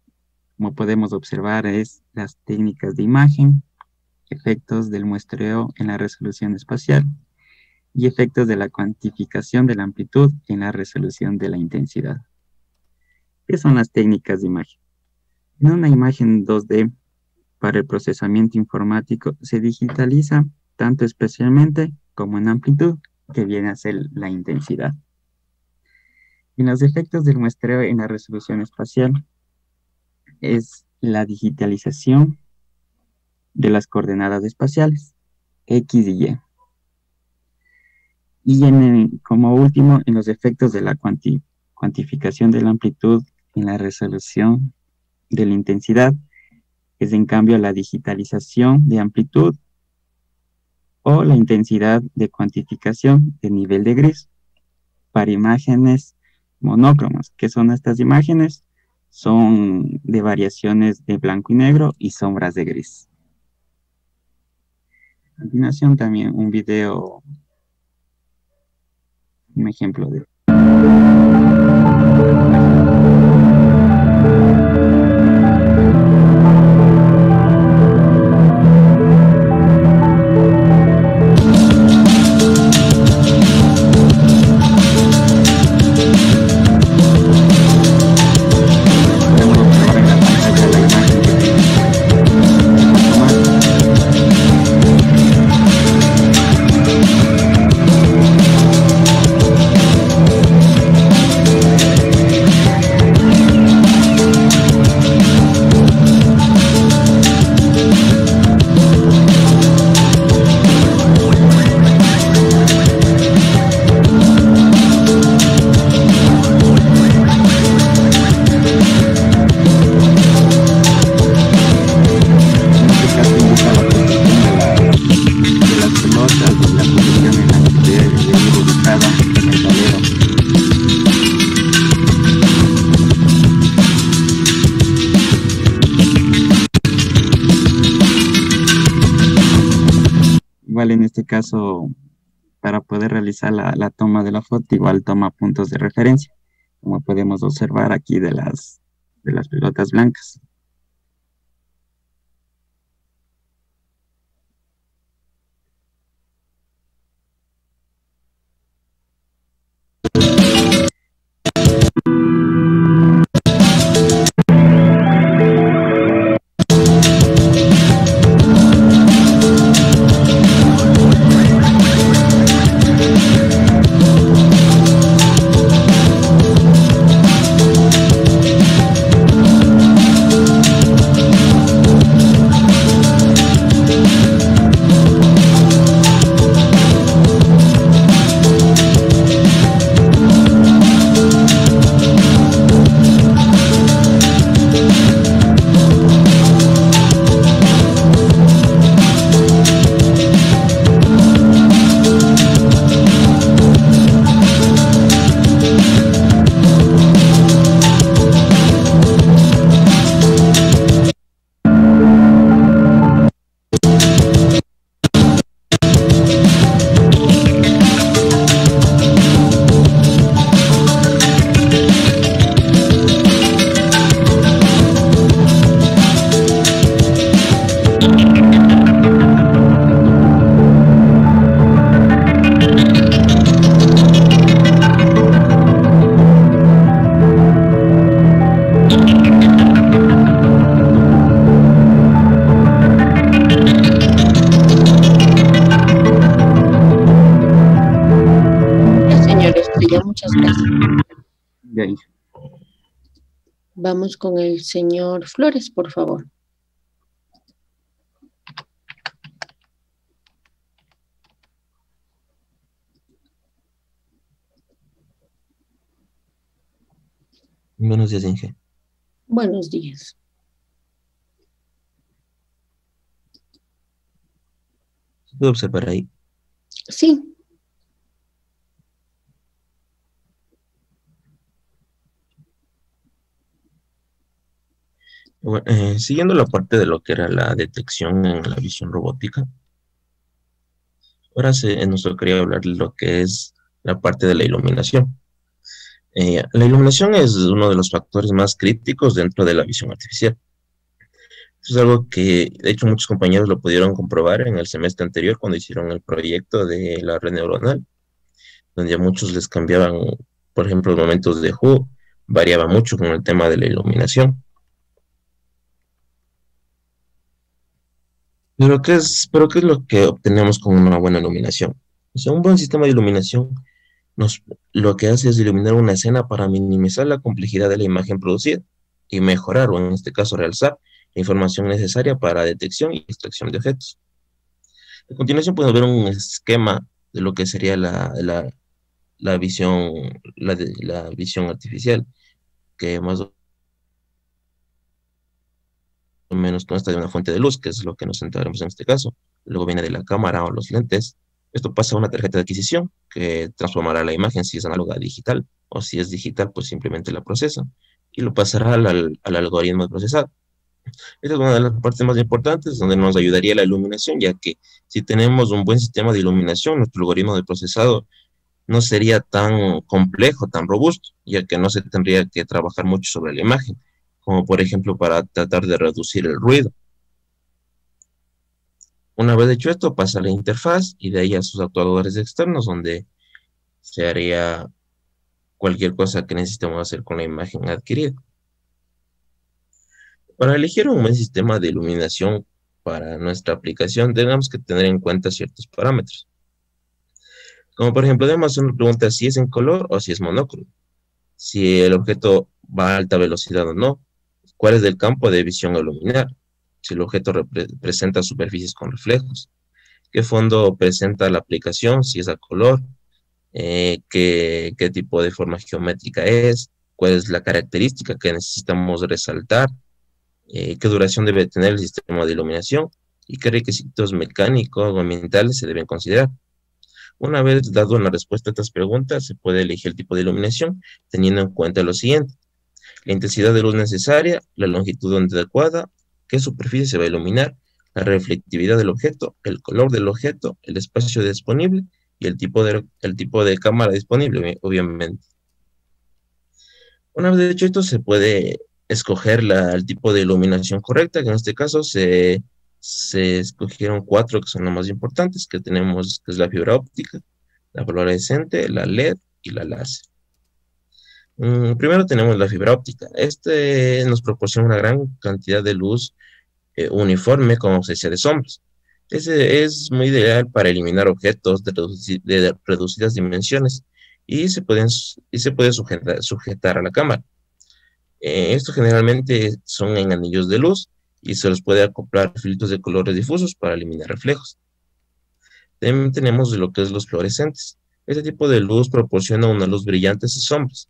Como podemos observar, es las técnicas de imagen, efectos del muestreo en la resolución espacial y efectos de la cuantificación de la amplitud en la resolución de la intensidad. ¿Qué son las técnicas de imagen? En una imagen 2D, para el procesamiento informático, se digitaliza tanto espacialmente como en amplitud, que viene a ser la intensidad. En los efectos del muestreo en la resolución espacial, es la digitalización de las coordenadas espaciales, X y Y. Y como último, en los efectos de la cuantificación de la amplitud en la resolución de la intensidad, es en cambio la digitalización de amplitud o la intensidad de cuantificación de nivel de gris para imágenes monócromas. ¿Qué son estas imágenes? Son de variaciones de blanco y negro y sombras de gris. A continuación también un video, un ejemplo de... En este caso, para poder realizar la toma de la foto, igual toma puntos de referencia, como podemos observar aquí de las pelotas blancas. Muchas gracias. Ya, hija. Vamos con el señor Flores, por favor. Buenos días, Inge. Buenos días. ¿Se puede observar ahí? Sí. Bueno, siguiendo la parte de lo que era la detección en la visión robótica, ahora nos tocaría hablar de lo que es la parte de la iluminación. La iluminación es uno de los factores más críticos dentro de la visión artificial. Esto es algo que, de hecho, muchos compañeros lo pudieron comprobar en el semestre anterior cuando hicieron el proyecto de la red neuronal, donde a muchos les cambiaban, por ejemplo, los momentos de juego, variaba mucho con el tema de la iluminación. ¿Qué es lo que obtenemos con una buena iluminación? O sea, un buen sistema de iluminación lo que hace es iluminar una escena para minimizar la complejidad de la imagen producida y mejorar, o en este caso realzar, la información necesaria para detección y extracción de objetos. A continuación podemos ver un esquema de lo que sería la visión artificial, que más o menos consta de una fuente de luz, que es lo que nos centraremos en este caso. Luego viene de la cámara o los lentes. Esto pasa a una tarjeta de adquisición que transformará la imagen si es análoga a digital, o si es digital, pues simplemente la procesa y lo pasará al algoritmo de procesado. Esta es una de las partes más importantes donde nos ayudaría la iluminación, ya que si tenemos un buen sistema de iluminación, nuestro algoritmo de procesado no sería tan complejo, tan robusto, ya que no se tendría que trabajar mucho sobre la imagen, como por ejemplo para tratar de reducir el ruido. Una vez hecho esto, pasa a la interfaz y de ahí a sus actuadores externos, donde se haría cualquier cosa que necesitemos hacer con la imagen adquirida. Para elegir un buen sistema de iluminación para nuestra aplicación, tenemos que tener en cuenta ciertos parámetros. Como por ejemplo, debemos hacer una pregunta si es en color o si es monocromo, si el objeto va a alta velocidad o no, cuál es el campo de visión a iluminar, si el objeto presenta superficies con reflejos, qué fondo presenta la aplicación, si es a color, qué tipo de forma geométrica es, cuál es la característica que necesitamos resaltar, qué duración debe tener el sistema de iluminación y qué requisitos mecánicos o ambientales se deben considerar. Una vez dado una respuesta a estas preguntas, se puede elegir el tipo de iluminación teniendo en cuenta lo siguiente: la intensidad de luz necesaria, la longitud de onda adecuada, qué superficie se va a iluminar, la reflectividad del objeto, el color del objeto, el espacio disponible y el tipo de cámara disponible, obviamente. Una vez hecho esto, se puede escoger el tipo de iluminación correcta, que en este caso se escogieron 4 que son las más importantes, que tenemos, que es la fibra óptica, la fluorescente, la LED y la láser. Primero tenemos la fibra óptica. Este nos proporciona una gran cantidad de luz uniforme con ausencia de sombras. Ese es muy ideal para eliminar objetos de reducidas dimensiones y se puede sujetar a la cámara. Estos generalmente son en anillos de luz y se los puede acoplar filtros de colores difusos para eliminar reflejos. También tenemos lo que es los fluorescentes. Este tipo de luz proporciona una luz brillante sin sombras.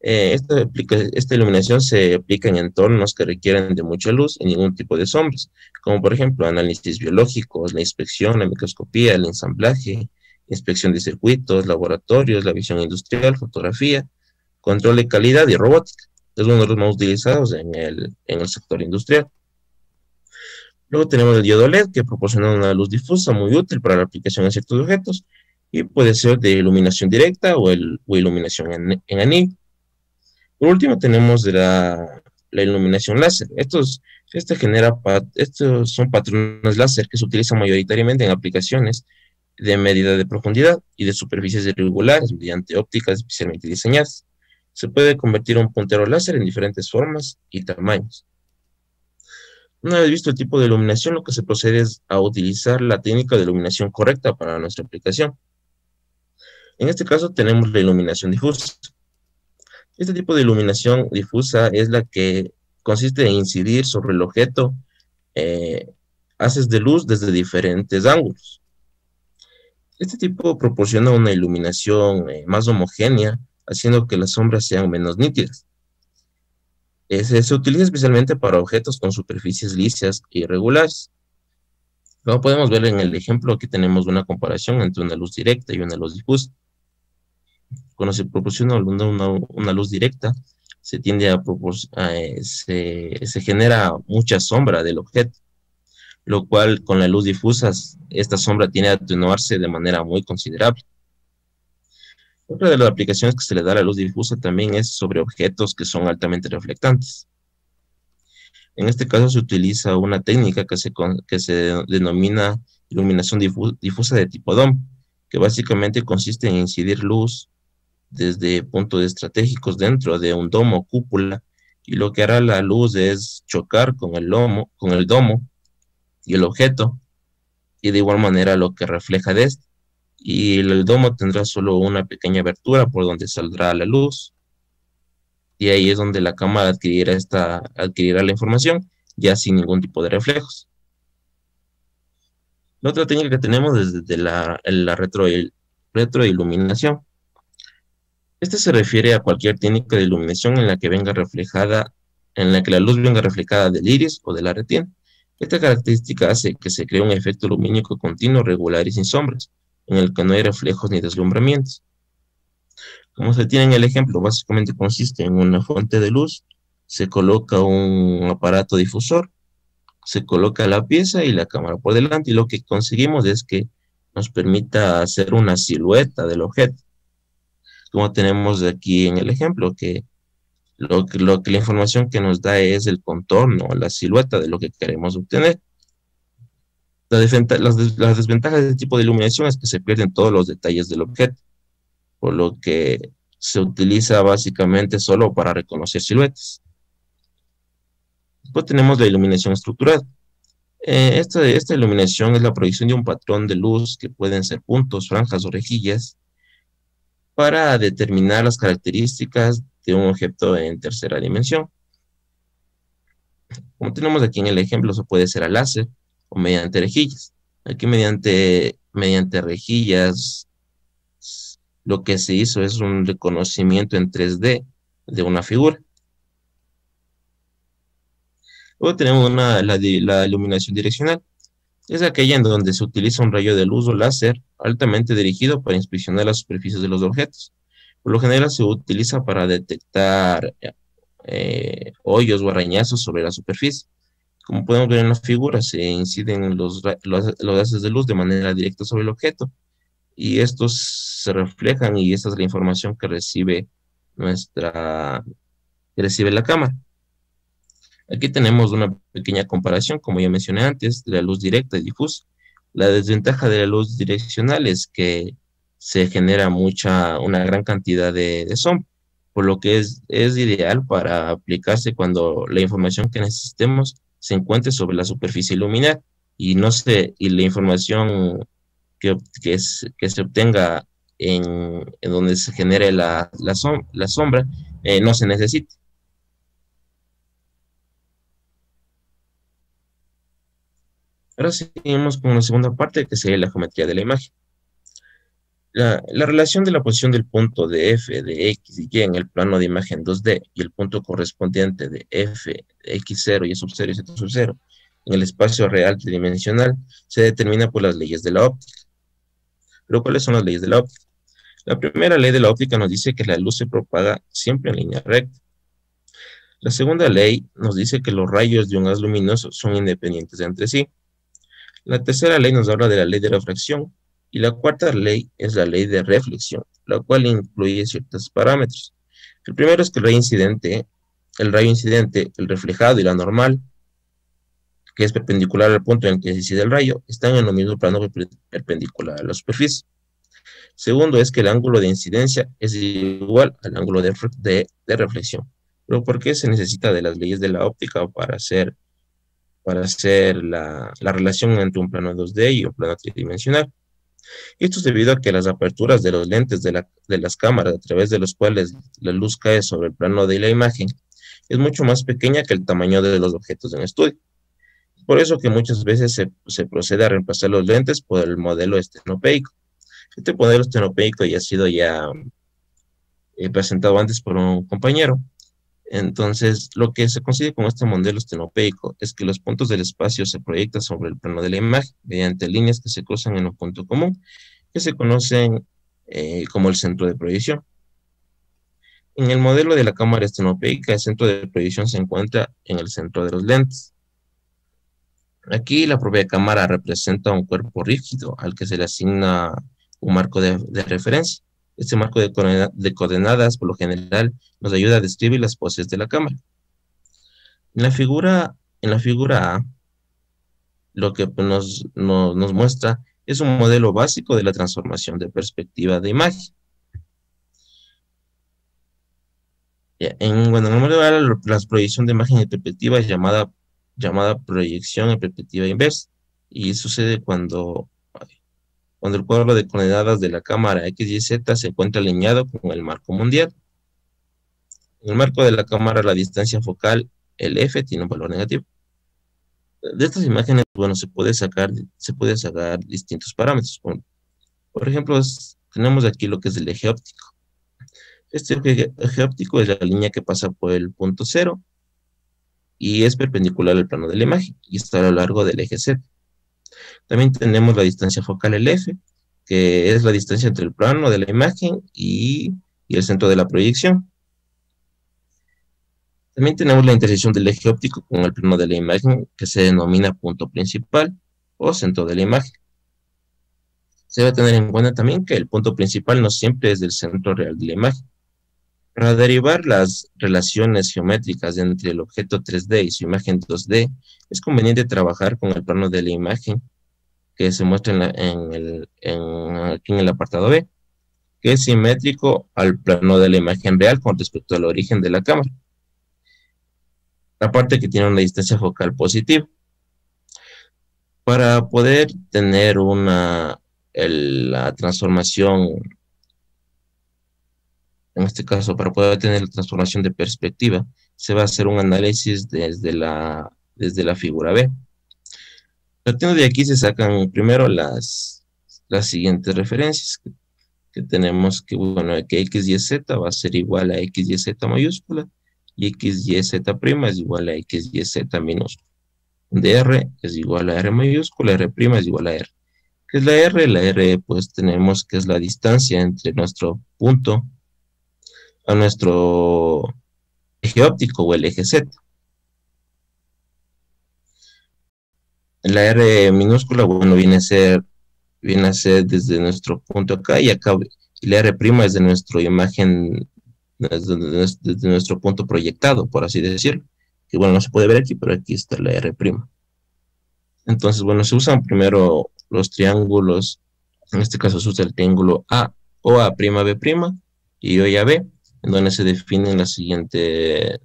Esta iluminación se aplica en entornos que requieren de mucha luz y ningún tipo de sombras, como por ejemplo análisis biológicos, la inspección, la microscopía, el ensamblaje, inspección de circuitos, laboratorios, la visión industrial, fotografía, control de calidad y robótica. Es uno de los más utilizados en el sector industrial. Luego tenemos el diodo LED, que proporciona una luz difusa muy útil para la aplicación en ciertos objetos y puede ser de iluminación directa o iluminación en anillo. Por último tenemos la iluminación láser. Estos Estos son patrones láser que se utilizan mayoritariamente en aplicaciones de medida de profundidad y de superficies irregulares mediante ópticas especialmente diseñadas. Se puede convertir un puntero láser en diferentes formas y tamaños. Una vez visto el tipo de iluminación, lo que se procede es a utilizar la técnica de iluminación correcta para nuestra aplicación. En este caso tenemos la iluminación difusa. Este tipo de iluminación difusa es la que consiste en incidir sobre el objeto haces de luz desde diferentes ángulos. Este tipo proporciona una iluminación más homogénea, haciendo que las sombras sean menos nítidas. Se utiliza especialmente para objetos con superficies lisas e irregulares. Como podemos ver en el ejemplo, aquí tenemos una comparación entre una luz directa y una luz difusa. Cuando se proporciona una luz directa, se genera mucha sombra del objeto, lo cual con la luz difusa, esta sombra tiene a atenuarse de manera muy considerable. Otra de las aplicaciones que se le da a la luz difusa también es sobre objetos que son altamente reflectantes. En este caso se utiliza una técnica que se denomina iluminación difusa de tipo DOM, que básicamente consiste en incidir luz desde puntos estratégicos dentro de un domo o cúpula, y lo que hará la luz es chocar con el domo y el objeto, y de igual manera lo que refleja de este. Y el domo tendrá solo una pequeña abertura por donde saldrá la luz, y ahí es donde la cámara adquirirá la información, ya sin ningún tipo de reflejos. La otra técnica que tenemos es desde la retroiluminación. Este se refiere a cualquier técnica de iluminación en la que la luz venga reflejada del iris o de la retina. Esta característica hace que se cree un efecto lumínico continuo, regular y sin sombras, en el que no hay reflejos ni deslumbramientos. Como se tiene en el ejemplo, básicamente consiste en una fuente de luz, se coloca un aparato difusor, se coloca la pieza y la cámara por delante, y lo que conseguimos es que nos permita hacer una silueta del objeto. Como tenemos aquí en el ejemplo, que la información que nos da es el contorno, la silueta de lo que queremos obtener. Las desventajas de este tipo de iluminación es que se pierden todos los detalles del objeto, por lo que se utiliza básicamente solo para reconocer siluetas. Después tenemos la iluminación estructurada. Esta iluminación es la proyección de un patrón de luz que pueden ser puntos, franjas o rejillas, para determinar las características de un objeto en tercera dimensión. Como tenemos aquí en el ejemplo, eso puede ser a láser o mediante rejillas. Aquí mediante rejillas, lo que se hizo es un reconocimiento en 3D de una figura. Luego tenemos la iluminación direccional. Es aquella en donde se utiliza un rayo de luz o láser altamente dirigido para inspeccionar las superficies de los objetos. Por lo general se utiliza para detectar hoyos o arañazos sobre la superficie. Como podemos ver en la figura, se inciden los haces de luz de manera directa sobre el objeto, y estos se reflejan, y esta es la información que recibe la cámara. Aquí tenemos una pequeña comparación, como ya mencioné antes, de la luz directa y difusa. La desventaja de la luz direccional es que se genera una gran cantidad de sombra, por lo que es ideal para aplicarse cuando la información que necesitemos se encuentre sobre la superficie luminar, y la información que se obtenga en donde se genere la sombra no se necesita. Ahora seguimos con la segunda parte, que sería la geometría de la imagen. La relación de la posición del punto de F, de X y Y en el plano de imagen 2D y el punto correspondiente de F, X0, Y sub 0 y Z sub 0 en el espacio real tridimensional se determina por las leyes de la óptica. ¿Pero cuáles son las leyes de la óptica? La primera ley de la óptica nos dice que la luz se propaga siempre en línea recta. La segunda ley nos dice que los rayos de un haz luminoso son independientes entre sí. La tercera ley nos habla de la ley de refracción, y la cuarta ley es la ley de reflexión, la cual incluye ciertos parámetros. El primero es que el rayo incidente, el reflejado y la normal que es perpendicular al punto en el que se incide el rayo, están en el mismo plano perpendicular a la superficie. Segundo es que el ángulo de incidencia es igual al ángulo de reflexión. Pero ¿por qué se necesita de las leyes de la óptica para hacer la relación entre un plano 2D y un plano tridimensional? Esto es debido a que las aperturas de los lentes de las cámaras a través de los cuales la luz cae sobre el plano de la imagen es mucho más pequeña que el tamaño de los objetos en estudio. Por eso que muchas veces se procede a reemplazar los lentes por el modelo estenopeico. Este modelo estenopeico ya ha sido presentado antes por un compañero. Entonces, lo que se consigue con este modelo estenopeico es que los puntos del espacio se proyectan sobre el plano de la imagen mediante líneas que se cruzan en un punto común, que se conocen como el centro de proyección. En el modelo de la cámara estenopeica, el centro de proyección se encuentra en el centro de los lentes. Aquí la propia cámara representa un cuerpo rígido al que se le asigna un marco de referencia. Este marco de coordenadas, por lo general, nos ayuda a describir las poses de la cámara. En la figura A, lo que nos muestra es un modelo básico de la transformación de perspectiva de imagen. En el modelo A, la proyección de imagen en perspectiva es llamada proyección en perspectiva inversa, y sucede cuando el cuadro de coordenadas de la cámara X, Y, Z se encuentra alineado con el marco mundial. En el marco de la cámara, la distancia focal, el F, tiene un valor negativo. De estas imágenes, bueno, se puede sacar distintos parámetros. Por ejemplo, tenemos aquí lo que es el eje óptico. Este eje óptico es la línea que pasa por el punto 0 y es perpendicular al plano de la imagen y está a lo largo del eje Z. También tenemos la distancia focal, el F, que es la distancia entre el plano de la imagen y el centro de la proyección. También tenemos la intersección del eje óptico con el plano de la imagen, que se denomina punto principal o centro de la imagen. Se debe tener en cuenta también que el punto principal no siempre es el centro real de la imagen. Para derivar las relaciones geométricas entre el objeto 3D y su imagen 2D, es conveniente trabajar con el plano de la imagen que se muestra aquí en el apartado B, que es simétrico al plano de la imagen real con respecto al origen de la cámara. La parte que tiene una distancia focal positiva. Para poder tener la transformación, en este caso, para poder tener la transformación de perspectiva, se va a hacer un análisis desde la figura B. Partiendo de aquí se sacan primero las siguientes referencias que tenemos, que bueno, que X, Y, Z va a ser igual a X, Y, Z mayúscula, y X, Y, Z prima es igual a X, Y, Z minúscula. De R es igual a R mayúscula, R prima es igual a R. ¿Qué es la R? La R, pues tenemos que es la distancia entre nuestro punto a nuestro eje óptico o el eje Z. La R minúscula, bueno, viene a ser desde nuestro punto acá y acá, y la R prima es de nuestra imagen, desde nuestro punto proyectado, por así decirlo, que bueno, no se puede ver aquí, pero aquí está la R prima. Entonces, bueno, se usan primero los triángulos, en este caso se usa el triángulo A, o A', B', y O y AB, en donde se define la siguiente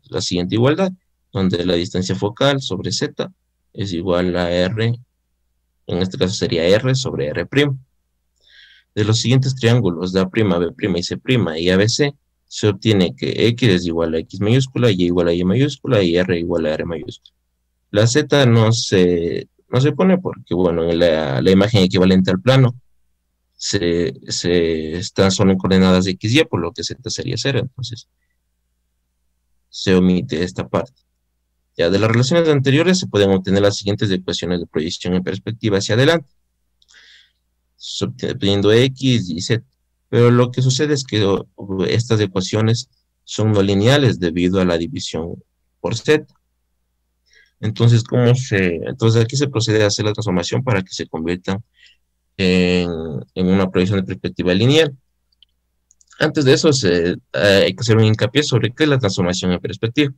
igualdad, donde la distancia focal sobre Z es igual a R, en este caso sería R sobre R'. De los siguientes triángulos de A', B' y C' y ABC, se obtiene que X es igual a X mayúscula, Y igual a Y mayúscula y R igual a R mayúscula. La Z no se pone porque, bueno, en la imagen equivalente al plano están solo en coordenadas de X, Y, por lo que Z sería 0, entonces se omite esta parte. Ya de las relaciones anteriores se pueden obtener las siguientes ecuaciones de proyección en perspectiva hacia adelante, obteniendo X y Z. Pero lo que sucede es que estas ecuaciones son no lineales debido a la división por Z. Entonces, entonces aquí se procede a hacer la transformación para que se conviertan en una proyección de perspectiva lineal. Antes de eso, hay que hacer un hincapié sobre qué es la transformación en perspectiva.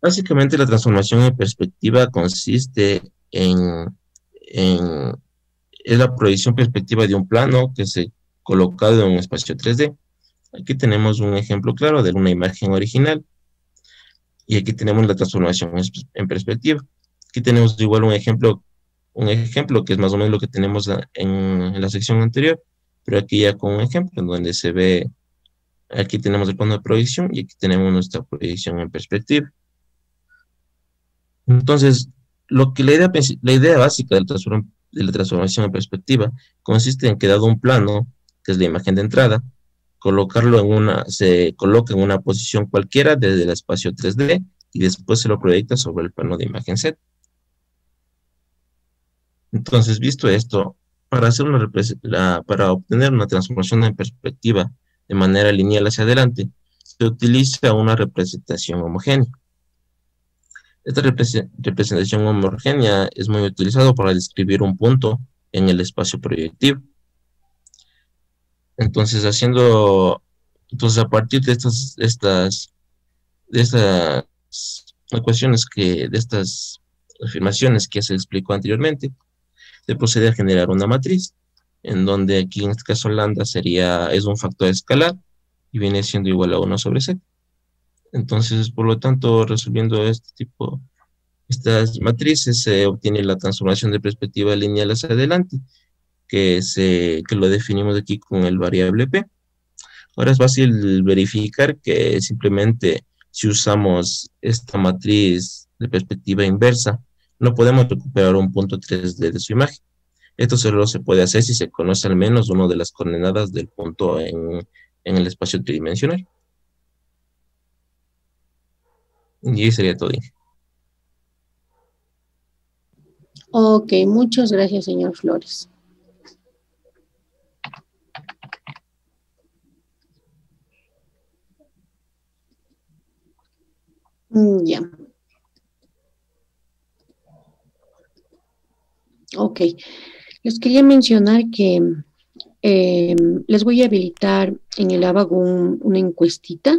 Básicamente la transformación en perspectiva consiste es la proyección perspectiva de un plano que se colocado en un espacio 3D. Aquí tenemos un ejemplo claro de una imagen original y aquí tenemos la transformación en perspectiva. Aquí tenemos igual un ejemplo que es más o menos lo que tenemos en la sección anterior, pero aquí ya con un ejemplo en donde se ve, aquí tenemos el plano de proyección y aquí tenemos nuestra proyección en perspectiva. Entonces, la idea básica de la transformación en perspectiva consiste en que dado un plano, que es la imagen de entrada, se coloca en una posición cualquiera desde el espacio 3D y después se lo proyecta sobre el plano de imagen Z. Entonces, visto esto, para obtener una transformación en perspectiva de manera lineal hacia adelante, se utiliza una representación homogénea. Esta representación homogénea es muy utilizada para describir un punto en el espacio proyectivo. Entonces, a partir de estas ecuaciones de estas afirmaciones que se explicó anteriormente, se procede a generar una matriz, en donde aquí en este caso lambda es un factor escalar y viene siendo igual a 1 sobre z. Entonces, por lo tanto, resolviendo estas matrices, se obtiene la transformación de perspectiva lineal hacia adelante, que lo definimos aquí con el variable p. Ahora es fácil verificar que simplemente si usamos esta matriz de perspectiva inversa, no podemos recuperar un punto 3D de su imagen. Esto solo se puede hacer si se conoce al menos una de las coordenadas del punto en el espacio tridimensional. Y ahí sería todo. Ok, muchas gracias, señor Flores. Ya. Ok. Les quería mencionar que les voy a habilitar en el ABAC una encuestita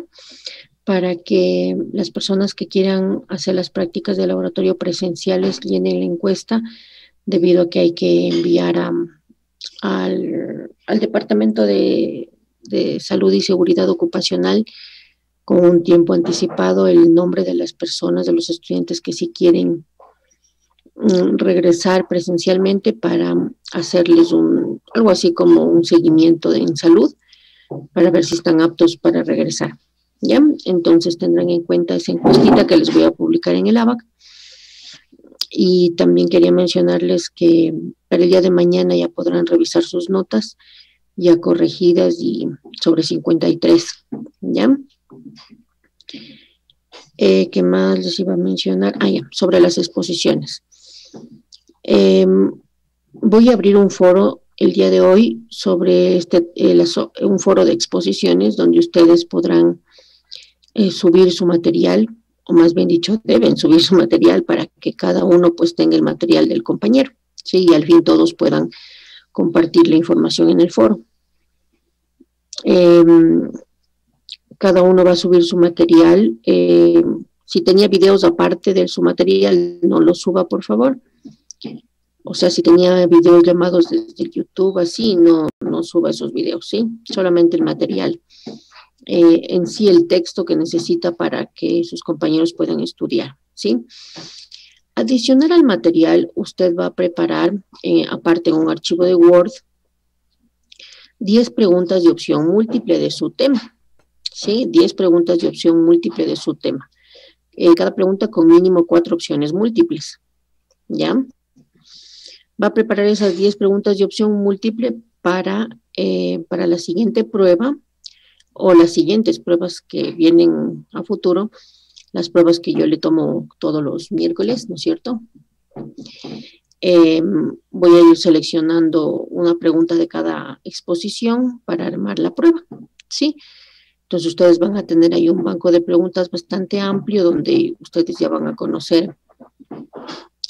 para que las personas que quieran hacer las prácticas de laboratorio presenciales llenen la encuesta, debido a que hay que enviar al Departamento de Salud y Seguridad Ocupacional con un tiempo anticipado el nombre de las personas, de los estudiantes que sí quieren regresar presencialmente para hacerles algo así como un seguimiento en salud para ver si están aptos para regresar. ¿Ya? Entonces tendrán en cuenta esa encuestita que les voy a publicar en el ABAC. Y también quería mencionarles que para el día de mañana ya podrán revisar sus notas ya corregidas y sobre 53. ¿Ya? ¿Qué más les iba a mencionar? Ya, sobre las exposiciones. Voy a abrir un foro el día de hoy sobre un foro de exposiciones donde ustedes podrán subir su material, o más bien dicho, deben subir su material para que cada uno pues tenga el material del compañero, ¿sí? Y al fin todos puedan compartir la información en el foro. Cada uno va a subir su material. Si tenía videos aparte de su material, no los suba, por favor. O sea, si tenía videos llamados desde YouTube, así, no suba esos videos, ¿sí? Solamente el material. En sí, el texto que necesita para que sus compañeros puedan estudiar, ¿sí? Adicional al material, usted va a preparar, aparte en un archivo de Word, 10 preguntas de opción múltiple de su tema, ¿sí? 10 preguntas de opción múltiple de su tema. Cada pregunta con mínimo 4 opciones múltiples, ¿ya? Va a preparar esas 10 preguntas de opción múltiple para la siguiente prueba o las siguientes pruebas que vienen a futuro, las pruebas que yo le tomo todos los miércoles, ¿no es cierto? Voy a ir seleccionando una pregunta de cada exposición para armar la prueba, ¿sí? Entonces ustedes van a tener ahí un banco de preguntas bastante amplio donde ustedes ya van a conocer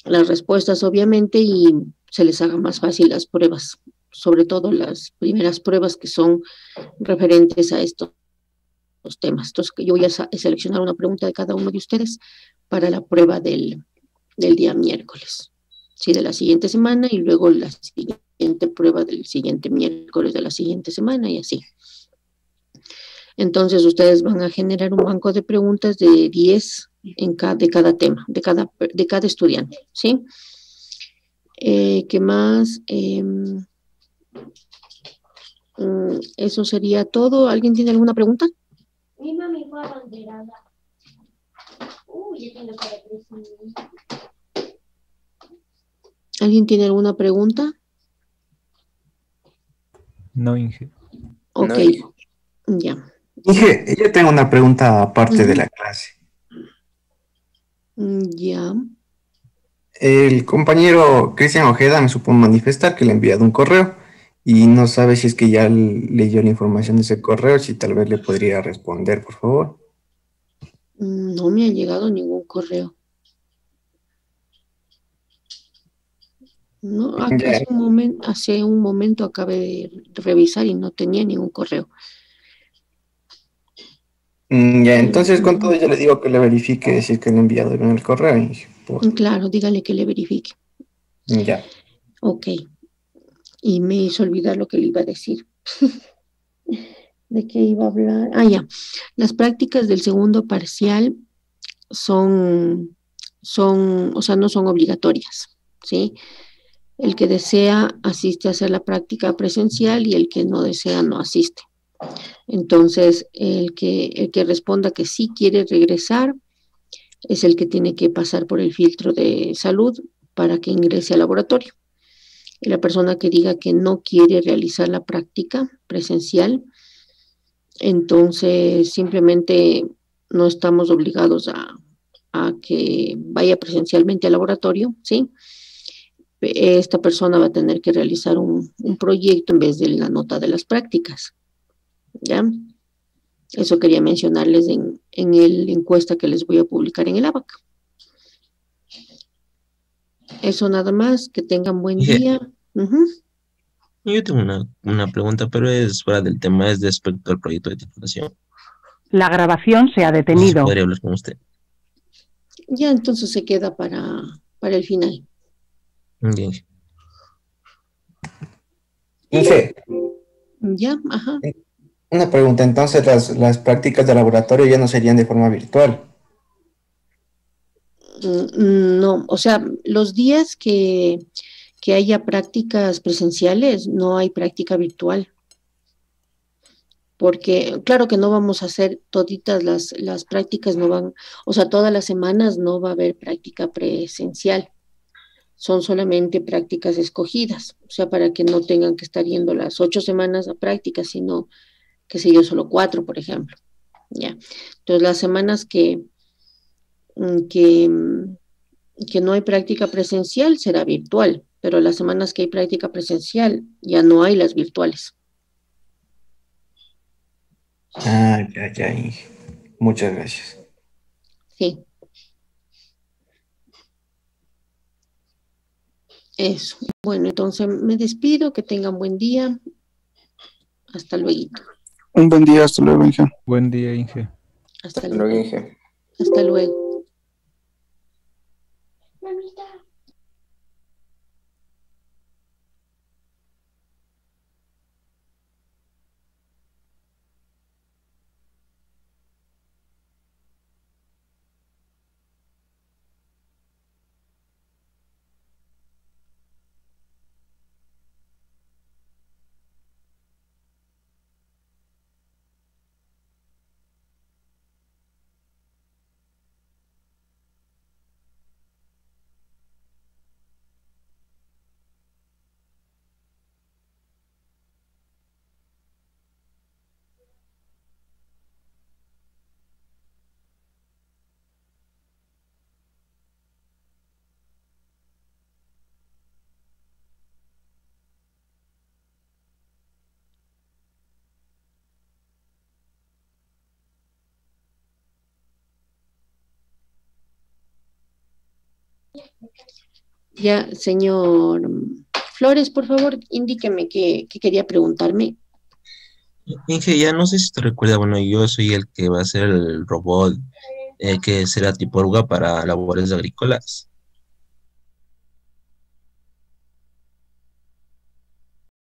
las respuestas, obviamente, y se les haga más fácil las pruebas, sobre todo las primeras pruebas que son referentes a estos temas. Entonces yo voy a seleccionar una pregunta de cada uno de ustedes para la prueba del día miércoles, sí, de la siguiente semana, y luego la siguiente prueba del siguiente miércoles de la siguiente semana, y así. Entonces ustedes van a generar un banco de preguntas de 10 de cada tema, de cada estudiante, ¿sí? ¿Qué más? Eso sería todo. ¿Alguien tiene alguna pregunta? Mi mami fue abanderada. Ya tengo para 3 minutos. ¿Alguien tiene alguna pregunta? No, Inge. Ok, No, Inge. ya. Inge, yo tengo una pregunta aparte de la clase. Ya. El compañero Cristian Ojeda me supo manifestar que le ha enviado un correo y no sabe si es que ya leyó la información de ese correo, si tal vez le podría responder, por favor. No me ha llegado ningún correo. No, aquí Ya. hace un momento acabé de revisar y no tenía ningún correo. Ya, entonces con todo yo le digo que le verifique si es que le he enviado bien el correo. Claro, dígale que le verifique. Ya. Ok. Y me hizo olvidar lo que le iba a decir. ¿De qué iba a hablar? Ya. Las prácticas del segundo parcial o sea, no son obligatorias, ¿sí? El que desea asiste a hacer la práctica presencial y el que no desea no asiste. Entonces, el que responda que sí quiere regresar es el que tiene que pasar por el filtro de salud para que ingrese al laboratorio. Y la persona que diga que no quiere realizar la práctica presencial, entonces simplemente no estamos obligados a que vaya presencialmente al laboratorio, ¿sí? Esta persona va a tener que realizar un proyecto en vez de la nota de las prácticas, ¿ya? Eso quería mencionarles en la encuesta que les voy a publicar en el ABAC. Eso nada más, que tengan buen día. Yo tengo una pregunta, pero es fuera del tema, es respecto al proyecto de titulación. La grabación se ha No sé si detenido. podría hablar con usted. Ya, entonces se queda para el final. Bien. Inge, Ya, ajá. una pregunta. Entonces las prácticas de laboratorio ya no serían de forma virtual. No, o sea, los días que haya prácticas presenciales, no hay práctica virtual. Porque, claro que no vamos a hacer toditas las prácticas, no van, o sea, todas las semanas no va a haber práctica presencial. Son solamente prácticas escogidas, o sea, para que no tengan que estar yendo las 8 semanas a prácticas, sino, qué sé yo, solo 4, por ejemplo. Ya. Entonces, las semanas que no hay práctica presencial será virtual, pero las semanas que hay práctica presencial ya no hay las virtuales. Ya, Inge. Muchas gracias. Sí. Eso. Bueno, entonces me despido, que tengan buen día. Hasta luego. Un buen día, hasta luego, Inge. Buen día, Inge. Hasta luego, Inge. Hasta luego. Mamita. Ya, señor Flores, por favor, indíqueme qué quería preguntarme. Inge, ya no sé si te recuerda, bueno, yo soy el que va a ser el robot que será tipo oruga para labores agrícolas.